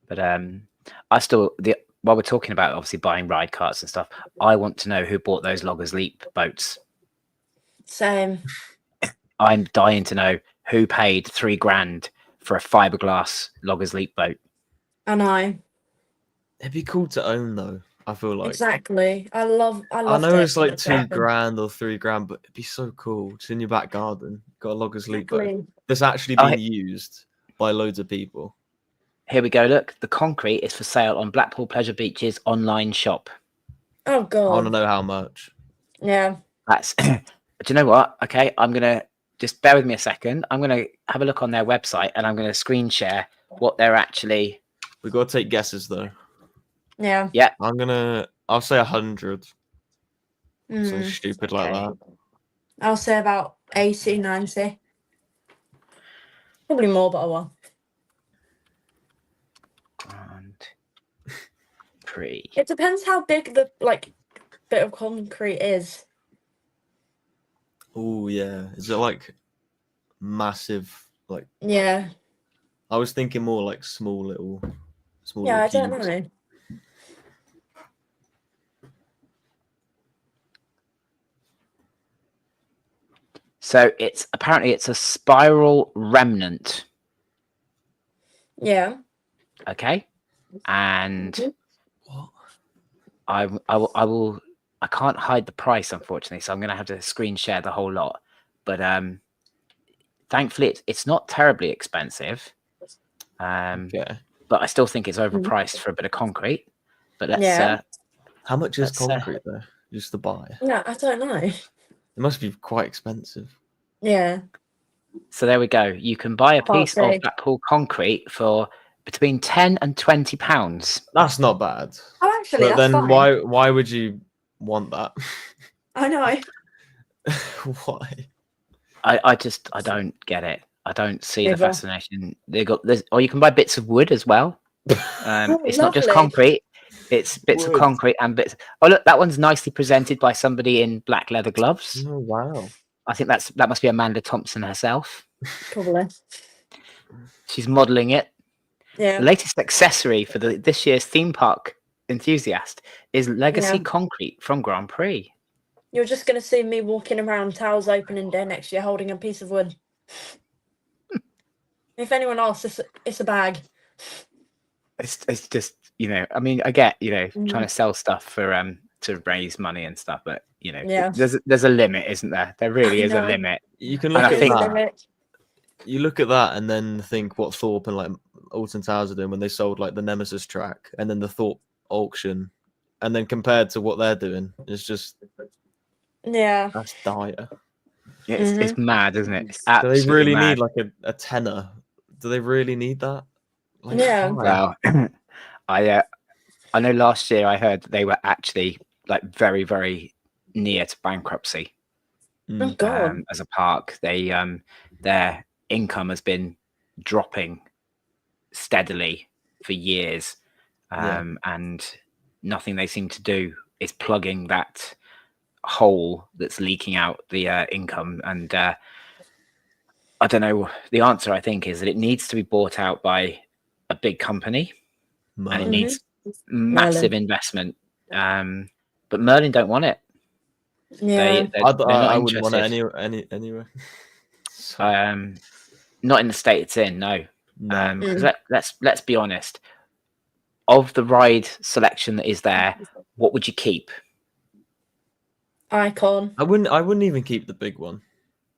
But while we're talking about obviously buying ride carts and stuff, I want to know who bought those Loggers Leap boats. Same. I'm dying to know who paid $3,000 for a fiberglass Loggers Leap boat. I know. It'd be cool to own though. I feel like. Exactly. I love I know it. it's like It's awesome. $2,000 or $3,000, but it'd be so cool. Just in your back garden, got a Loggers Leap boat Exactly. that's actually being used by loads of people. Here we go. Look, the concrete is for sale on Blackpool Pleasure Beach's online shop. Oh I want to god. know how much. Yeah. That's. Do you know what? Okay, I'm gonna just bear with me a second. I'm gonna have a look on their website and I'm gonna screen share what they're actually. We got to take guesses though. Yeah. Yeah. I'll say 100. So Mm, stupid like okay. that. I'll say about 80, 90. Probably more, but I will. Grand Prix. It depends how big the bit of concrete is. Oh yeah. Is it like massive? Like Yeah. I was thinking more like small Yeah, little I don't cubes. know. So apparently it's a spiral remnant. Yeah. Okay. And What? I can't hide the price, unfortunately, so I'm gonna have to screen share the whole lot. But thankfully it's not terribly expensive. Okay. But I still think it's overpriced for a bit of concrete. But let's Yeah. How much is Let's, concrete though? Just to buy? Yeah, I don't know. It must be quite expensive. Yeah. so there we go. You can buy a Can't piece of say. Blackpool concrete for between £10 and £20. That's not bad. Oh, actually, But that's then fine. why would you want that? I know. Why? I don't get it. I don't see the Neither. fascination. They got this, or you can buy bits of wood as well. It's not just lovely. concrete; it's bits of Wood. concrete and bits. Oh look, that one's nicely presented by somebody in black leather gloves. Oh wow. I think that must be Amanda Thompson herself. Probably. She's modelling it. Yeah. The latest accessory for this year's theme park enthusiast is Legacy Yeah. Concrete from Grand Prix. You're just going to see me walking around Towers Opening Day next year holding a piece of wood. If anyone asks, it's a bag. It's just I mean I get Mm-hmm. trying to sell stuff for to raise money and stuff, but Yeah. there's a limit, isn't there? There really I is a know. limit. You can And look I at think- that. You look at that and then think what Thorpe and like Alton Towers are doing when they sold like the Nemesis track and then the Thorpe auction, and then compared to what they're doing, it's just Yeah. that's dire. Yeah, it's mad, isn't it? It's Do they absolutely really mad. need like a tenner? Do they really need that? Like, Yeah. why? Well, I know last year I heard that they were actually like very, very near to bankruptcy. Oh God. As a park, they their income has been dropping steadily for years, and nothing they seem to do is plugging that hole that's leaking out the income. And I don't know. The answer I think is that it needs to be bought out by a big company, and it Money. massive investment. But Merlin don't want it. Yeah. They're not I wouldn't want it interested. anyway. Not in the state it's in, no. No. 'Cause let's be honest. Of the ride selection that is there, what would you keep? Icon. I wouldn't even keep the big one.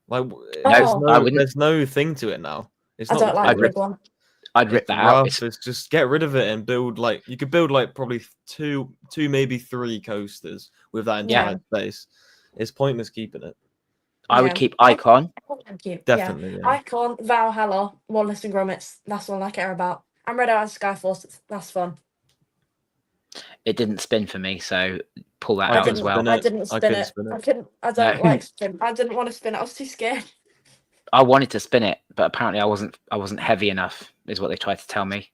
Like, Oh. I wouldn't. there's no thing to it now. It's I not don't like the I'd big one. I'd rip It's that out. rough. It's just get rid of it and build you could build probably two maybe 3 coasters with that Yeah. entire space. It's pointless keeping it. I would keep Icon. Definitely. Yeah. Icon, Valhalla, Wallace and Gromit. That's all I care about. And Red Eyes Skyforce. That's fun. It didn't spin for me, so pull that I out as well. I didn't spin couldn't it. spin it. I couldn't. I don't No. like spin. I didn't want to spin it. I was too scared. I wanted to spin it, but apparently I wasn't heavy enough, is what they tried to tell me.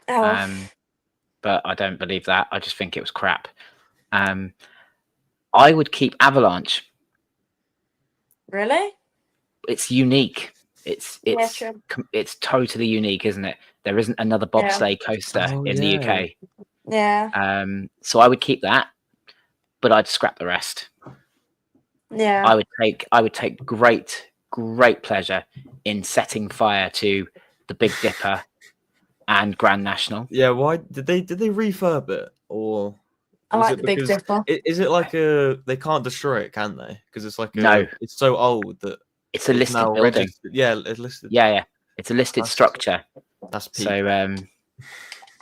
Oh. But I don't believe that. I just think it was crap. I would keep Avalanche. Really? It's unique. It's true. it's totally unique, isn't it? There isn't another bobsleigh coaster in the UK. Yeah. So I would keep that, but I'd scrap the rest. Yeah. I would take great pleasure in setting fire to the Big Dipper and Grand National. Yeah, why did they refurb it, or I was like it the Big because- Dipper. Is it they can't destroy it, can they? Because it's No. it's so old that It's a listed now building. registered. Yeah, it's listed. Yeah. It's a listed That's- structure. That's peak. So,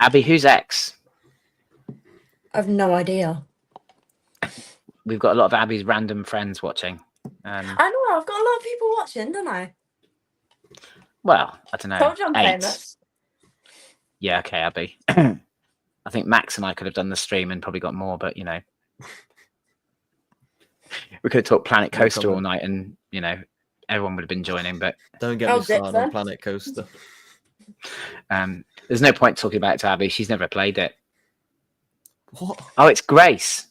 Abby, who's X? I've no idea. We've got a lot of Abby's random friends watching. I know. I've got a lot of people watching, don't I? Well, I don't know. Told you I'm 8. famous. Yeah, okay, Abby. I think Max and I could have done the stream and probably got more, but we could have talked Planet Coaster all night, and everyone would have been joining. But Don't get Oh, me started Dipper. on Planet Coaster. there's no point talking about it to Abby. She's never played it. What? Oh, it's Grace.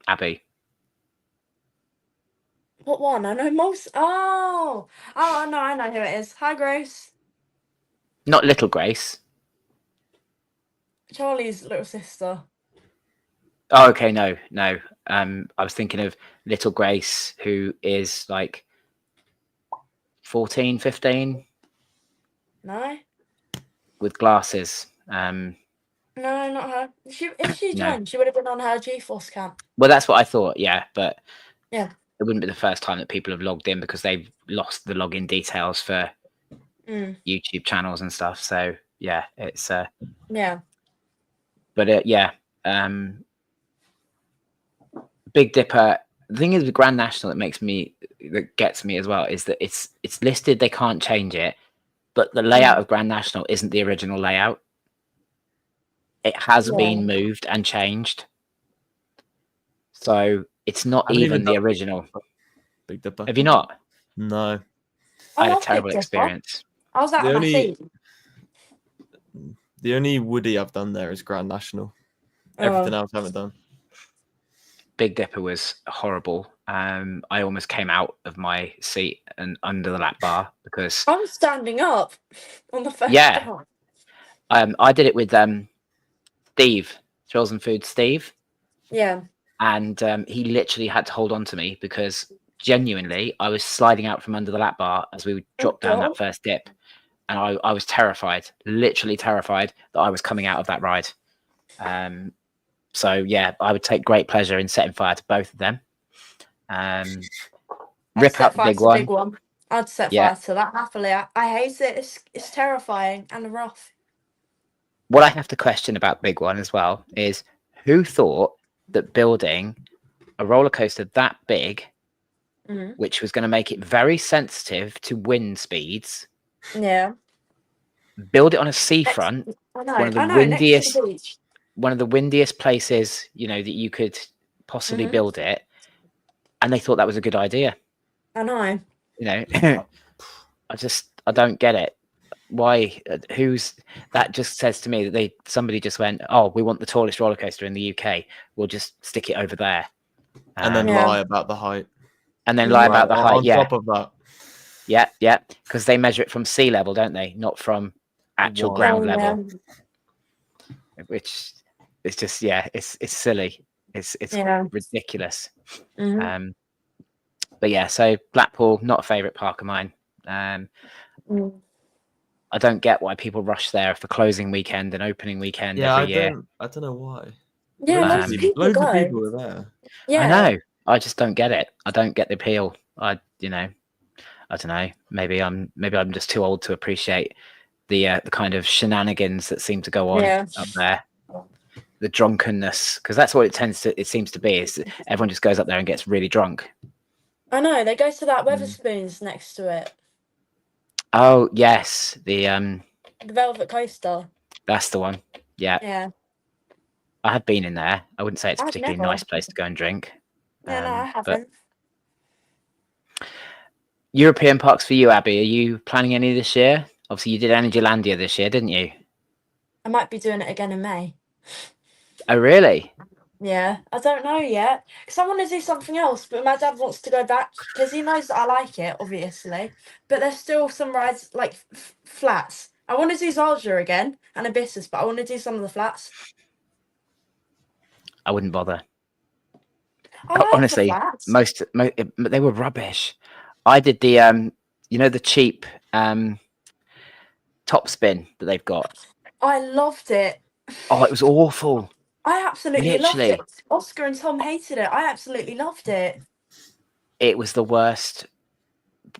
Abby. What one? I know most. Oh, no, I know who it is. Hi, Grace. Not Little Grace. Charlie's little sister. Oh, okay, no. I was thinking of Little Grace, who is like 14, 15, No, with glasses. no, not her. If she No. joined, she would have been on her GeForce camp. Well, that's what I thought, yeah, but Yeah. it wouldn't be the first time that people have logged in because they've lost the login details for YouTube channels and stuff. So yeah, it's Yeah. but Big Dipper. The thing is with Grand National that gets me as well is that it's listed, they can't change it, but the layout of Grand National isn't the original layout. It has been moved and changed. So it's not I haven't even even the done- original. Big Dipper. Have you not? No. I had a love terrible Big Dipper. experience. I was out The on my only- seat. The only Woody I've done there is Grand National. Everything else I haven't done. Big Dipper was horrible. I almost came out of my seat and under the lap bar because I was standing up on the first Yeah. time. I did it with Steve, Thrills and Food Steve, Yeah. and he literally had to hold on to me because genuinely I was sliding out from under the lap bar as we dropped down that God. first dip, and I was terrified, literally terrified that I was coming out of that ride. So yeah, I would take great pleasure in setting fire to both of them. Rip out the big one. I'd set Yeah. fire to that happily. I hate it. It's terrifying and rough. What I have to question about Big One as well is who thought that building a roller coaster that big, which was going to make it very sensitive to wind speeds, Yeah. build it on a seafront, I know. one of the Next to windiest- the beach. one of the windiest places, that you could possibly build it, and they thought that was a good idea. I know. I don't get it. Why? That just says to me that somebody just went, oh, we want the tallest roller coaster in the UK. We'll just stick it over there, And then Yeah. lie about the height. and then lie about the height. On Yeah, top of that. yeah, because they measure it from sea level, don't they? Not from actual Wow. ground Oh, level. Which it's just it's silly. It's Yeah. ridiculous. Mhm. But yeah, so Blackpool, not a favourite park of mine. Mm. I don't get why people rush there for closing weekend and opening weekend Yeah, every year. I don't know why. Yeah, loads of people Loads of go. people were there. Yeah. I know. I just don't get it. I don't get the appeal. I don't know. Maybe I'm just too old to appreciate the kind of shenanigans that seem to go on Yeah. up there. The drunkenness, because that's what it seems to be. Is that everyone just goes up there and gets really drunk. I know. They go to that Weatherspoons next to it. Oh yes, the Velvet Coaster. that's the one. Yeah, Yeah. I have been in there. I wouldn't say it's a I've particularly never. nice place to go and drink. Yeah, no, I But haven't. European parks for you, Abby. Are you planning any this year? Obviously, you did Energylandia this year, didn't you? I might be doing it again in May. Oh, really? Yeah, I don't know yet. Because I want to do something else, but my dad wants to go back because he knows that I like it, obviously. But there's still some rides, like flats. I want to do Zarja again and Abyssus, but I want to do some of the flats. I wouldn't bother. I like Honestly, the flats. they were rubbish. I did the the cheap top spin that they've got. I loved it. Oh, it was awful. I absolutely loved Literally. it. Oscar and Tom hated it. I absolutely loved it. It was the worst,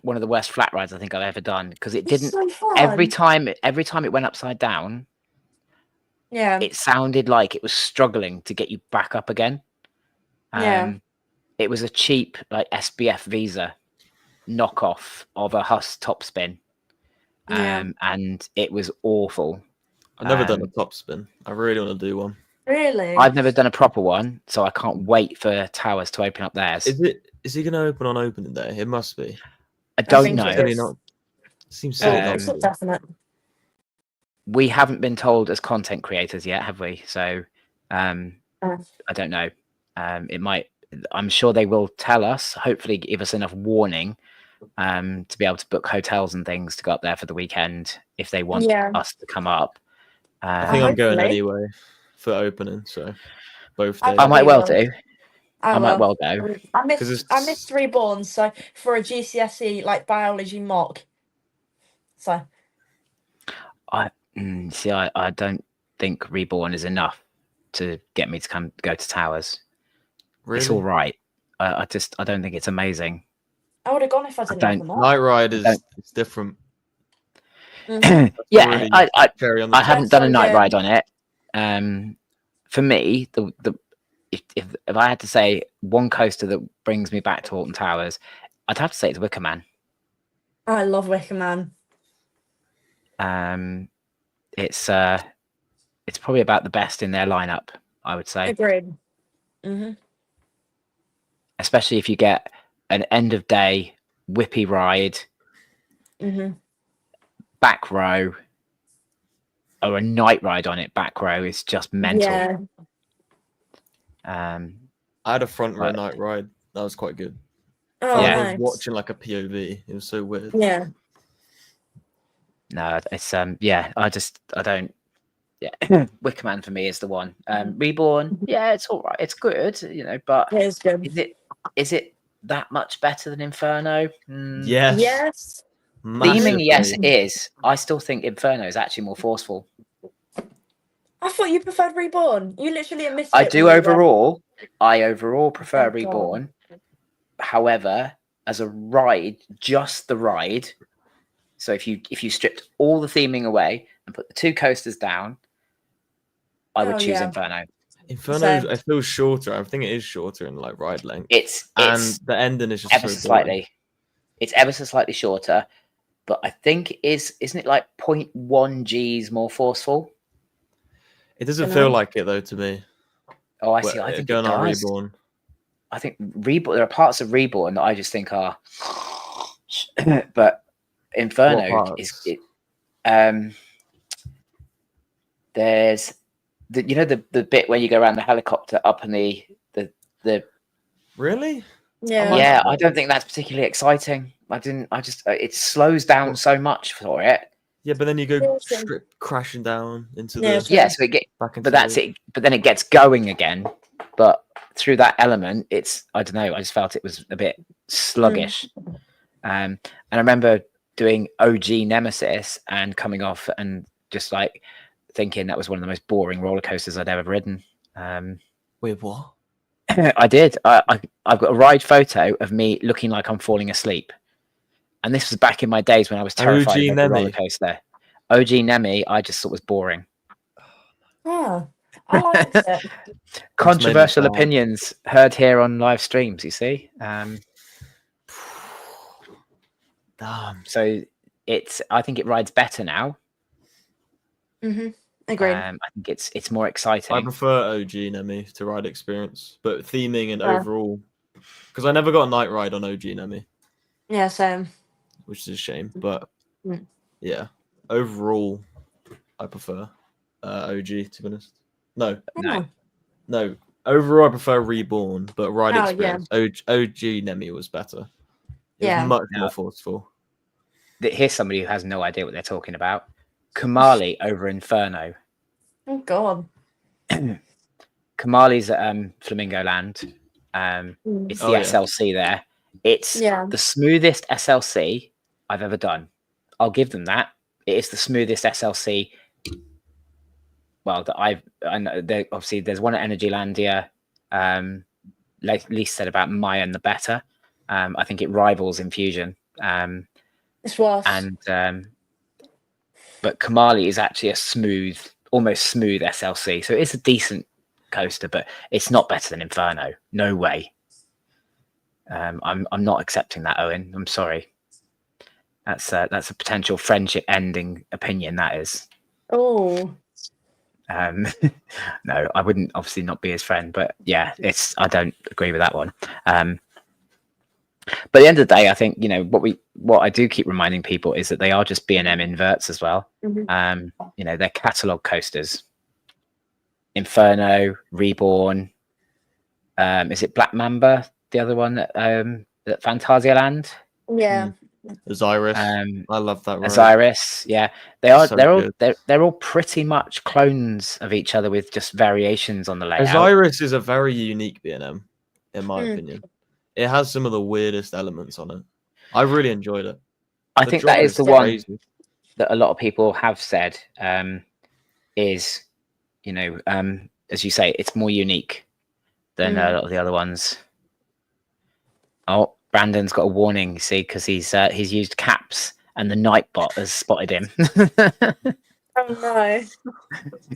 one of the worst flat rides I think I've ever done because it It's didn't. so fun. Every time it went upside down, Yeah. it sounded like it was struggling to get you back up again. Yeah. It was a cheap like SBF Visa knockoff of a Huss top spin. Yeah. And it was awful. I've never done a top spin. I really want to do one. Really? I've never done a proper one, so I can't wait for Towers to open up theirs. Is it going to open on opening day? It must be. I don't think know. it Silly is. not. Seems silly not It's to. not definite. We haven't been told as content creators yet, have we? So I don't know. It might. I'm sure they will tell us. Hopefully, give us enough warning to be able to book hotels and things to go up there for the weekend if they want us to come up. I think I'm going Hopefully. anyway for opening. So both I days. I might well will. do. I might well go. I missed Reborn, so for a GCSE like biology mock. So I don't think Reborn is enough to get me to go to Towers. Really? It's all right. I don't think it's amazing. I would have gone if I didn't have the mock. Night Ride is it's different. Mhm. Yeah, really cherry on the I top. haven't done a so night good. ride on it. For me, if I had to say one coaster that brings me back to Alton Towers, I'd have to say it's Wicker Man. I love Wicker Man. It's probably about the best in their lineup, I would say. Agreed. Mhm. Especially if you get an end of day whippy ride, Mhm. back row, or a night ride on it. Back row is just mental. Yeah. I had a front row Right. night ride. That was quite good. Oh, Yeah. I nice. was watching like a POV. It was so weird. Yeah. No, it's I don't. Yeah, Wicker Man for me is the one. Reborn, yeah, it's all right. It's good, but It is good. is it that much better than Inferno? Yes. Yes. Theming, yes, it Massively. is. I still think Inferno is actually more forceful. I thought you preferred Reborn. You literally admitted I it do when you were- overall. I overall prefer Oh, God. Reborn. However, as a ride, just the ride. So if you stripped all the theming away and put the two coasters down, I would Oh, choose yeah. Inferno. Inferno, So- I feel shorter. I think it is shorter in like ride length. It's And the ending is just ever so so boring. slightly. It's ever so slightly shorter, but I think isn't it like 0.1 G's more forceful? It doesn't Dunno. feel like it though to me. Oh, I see. I think it going on does. Reborn. I think Reborn. There are parts of Reborn that I just think are, but Inferno What is parts? it. There's the bit where you go around the helicopter up in the Really? Yeah. yeah. I don't think that's particularly exciting. It slows down so much for it. Yeah, but then you go Seriously. strip crashing down into Yeah, the true. Yeah, so back into but that's the- it. But then it gets going again. But through that element, it's I don't know. I just felt it was a bit sluggish. And I remember doing OG Nemesis and coming off and just like thinking that was one of the most boring roller coasters I'd ever ridden. Wait, what? I did. I've got a ride photo of me looking like I'm falling asleep, and this was back in my days when I was terrified OG of every roller Nemi. coaster. OG Nemi, I just thought was boring. Oh, I liked it. Controversial sad. opinions heard here on live streams. You see, Damn. so I think it rides better now. Agreed. I think it's more exciting. I prefer OG Nemi to ride experience, but theming and Yeah. overall, because I never got a night ride on OG Nemi, Yeah, same. which is a shame. But Mm. yeah, overall, I prefer OG to be honest. No, No. overall I prefer Reborn, but ride Oh, experience OG Nemi was better. It Yeah. was much No. more forceful. Here's somebody who has no idea what they're talking about. Kamali over Inferno. Oh God. Kamali's at Flamingo Land. It's the Oh, yeah. SLC there. It's the smoothest SLC I've ever done. I'll give them that. It is the smoothest SLC. Well, that I know. Obviously, there's one at Energylandia. Like Lisa said about Mayan, the better. I think it rivals Infusion. It's worse. And but Kamali is actually a smooth, almost smooth SLC. So it's a decent coaster, but it's not better than Inferno. No way. I'm not accepting that, Owen. I'm sorry. That's a potential friendship ending opinion. That is. Oh. No, I wouldn't obviously not be his friend, but yeah, I don't agree with that one. But at the end of the day, I think what I do keep reminding people is that they are just B&M inverts as well. They're catalog coasters. Inferno, Reborn. Is it Black Mamba? The other one at Fantasia Land. Yeah. Osiris. I love that ride. Osiris, yeah, they are. So they're all pretty much clones of each other with just variations on the layout. Osiris is a very unique B&M, in my opinion. It has some of the weirdest elements on it. I really enjoyed it. I think that is the one that a lot of people have said is, as you say, it's more unique than a lot of the other ones. Oh, Brandon's got a warning, you see, because he's used caps and the Nightbot has spotted him. Oh no!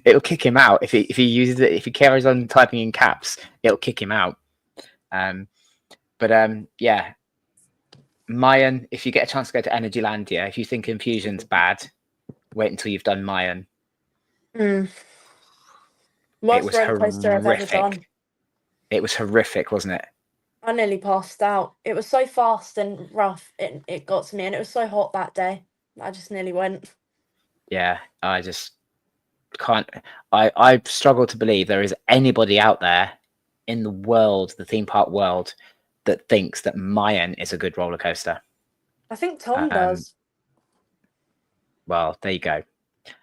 It'll kick him out if he uses it. If he carries on typing in caps, it'll kick him out. Yeah, Mayan. If you get a chance to go to Energylandia, if you think Infusion's bad, wait until you've done Mayan. Worst roller coaster I've ever done. It was horrific, wasn't it? I nearly passed out. It was so fast and rough. It got to me, and it was so hot that day. I just nearly went. Yeah, I just can't. I struggle to believe there is anybody out there in the world, the theme park world, that thinks that Mayan is a good roller coaster. I think Tom does. Well, there you go.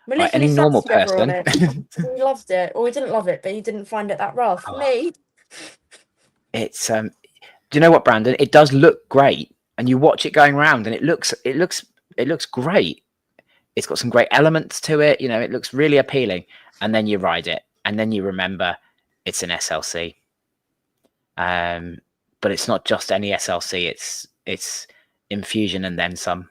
We Right, any normal person, he loved it, or he didn't love it, but he didn't find it that rough. Me, it's do you know what, Brandon? It does look great, and you watch it going around, and it looks great. It's got some great elements to it. It looks really appealing, and then you ride it, and then you remember it's an SLC. But it's not just any SLC. It's Infusion and then some.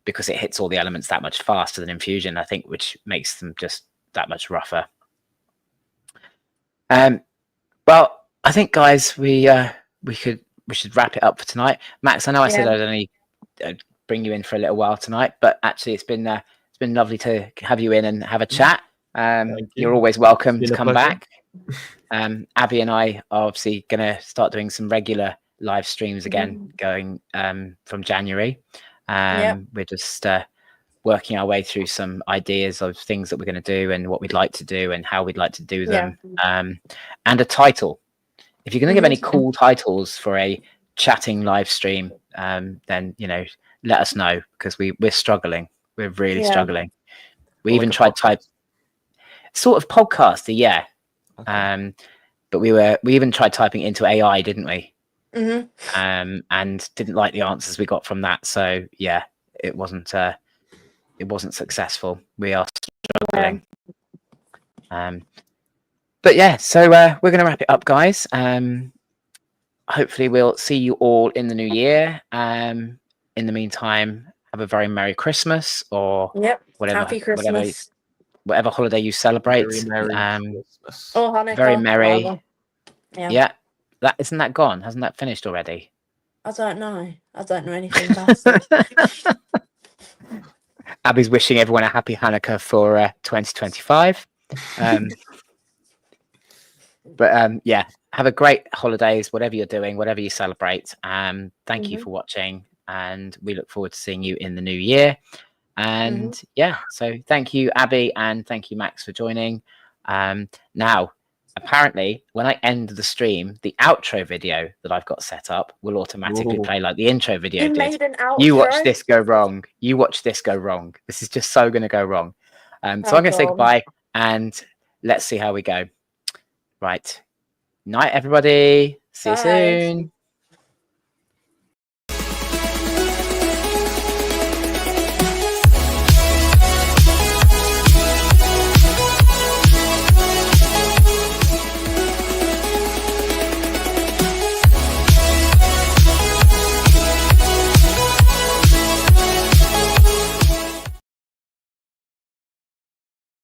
Because it hits all the elements that much faster than Infusion, I think, which makes them just that much rougher. Well, I think, guys, we should wrap it up for tonight. Max, I know I said I'd only bring you in for a little while tonight, but actually, it's been lovely to have you in and have a chat. You're always welcome to come back. Abby and I are obviously going to start doing some regular live streams again, going from January. We're just working our way through some ideas of things that we're going to do and what we'd like to do and how we'd like to do them. And a title. If you're going to give any cool titles for a chatting live stream, then let us know, because we're struggling. We're really Yeah. struggling. We Or even like a tried podcast? sort of podcaster, yeah. Okay. But we even tried typing into AI, didn't we? Mhm. And didn't like the answers we got from that. So yeah, it wasn't successful. We are struggling. But yeah, so we're gonna wrap it up, guys. Hopefully we'll see you all in the new year. In the meantime, have a very Merry Christmas or Yep. whatever Happy Christmas. whatever holiday you celebrate. Very Merry Christmas. Or Hanukkah. Very merry. whatever. Yeah. Yeah. That isn't that gone? Hasn't that finished already? I don't know. I don't know anything about it. Abby's wishing everyone a happy Hanukkah for 2025. But yeah, have a great holidays, whatever you're doing, whatever you celebrate. Thank you for watching, and we look forward to seeing you in the new year. And yeah, so thank you, Abby, and thank you, Max, for joining. Now, apparently, when I end the stream, the outro video that I've got set up will automatically play like the intro video You did. made an outro. You watch this go wrong. You watch this go wrong. This is just so going to go wrong. So I'm going to say goodbye, and let's see how we go. Right. Night, everybody. See you Bye. soon.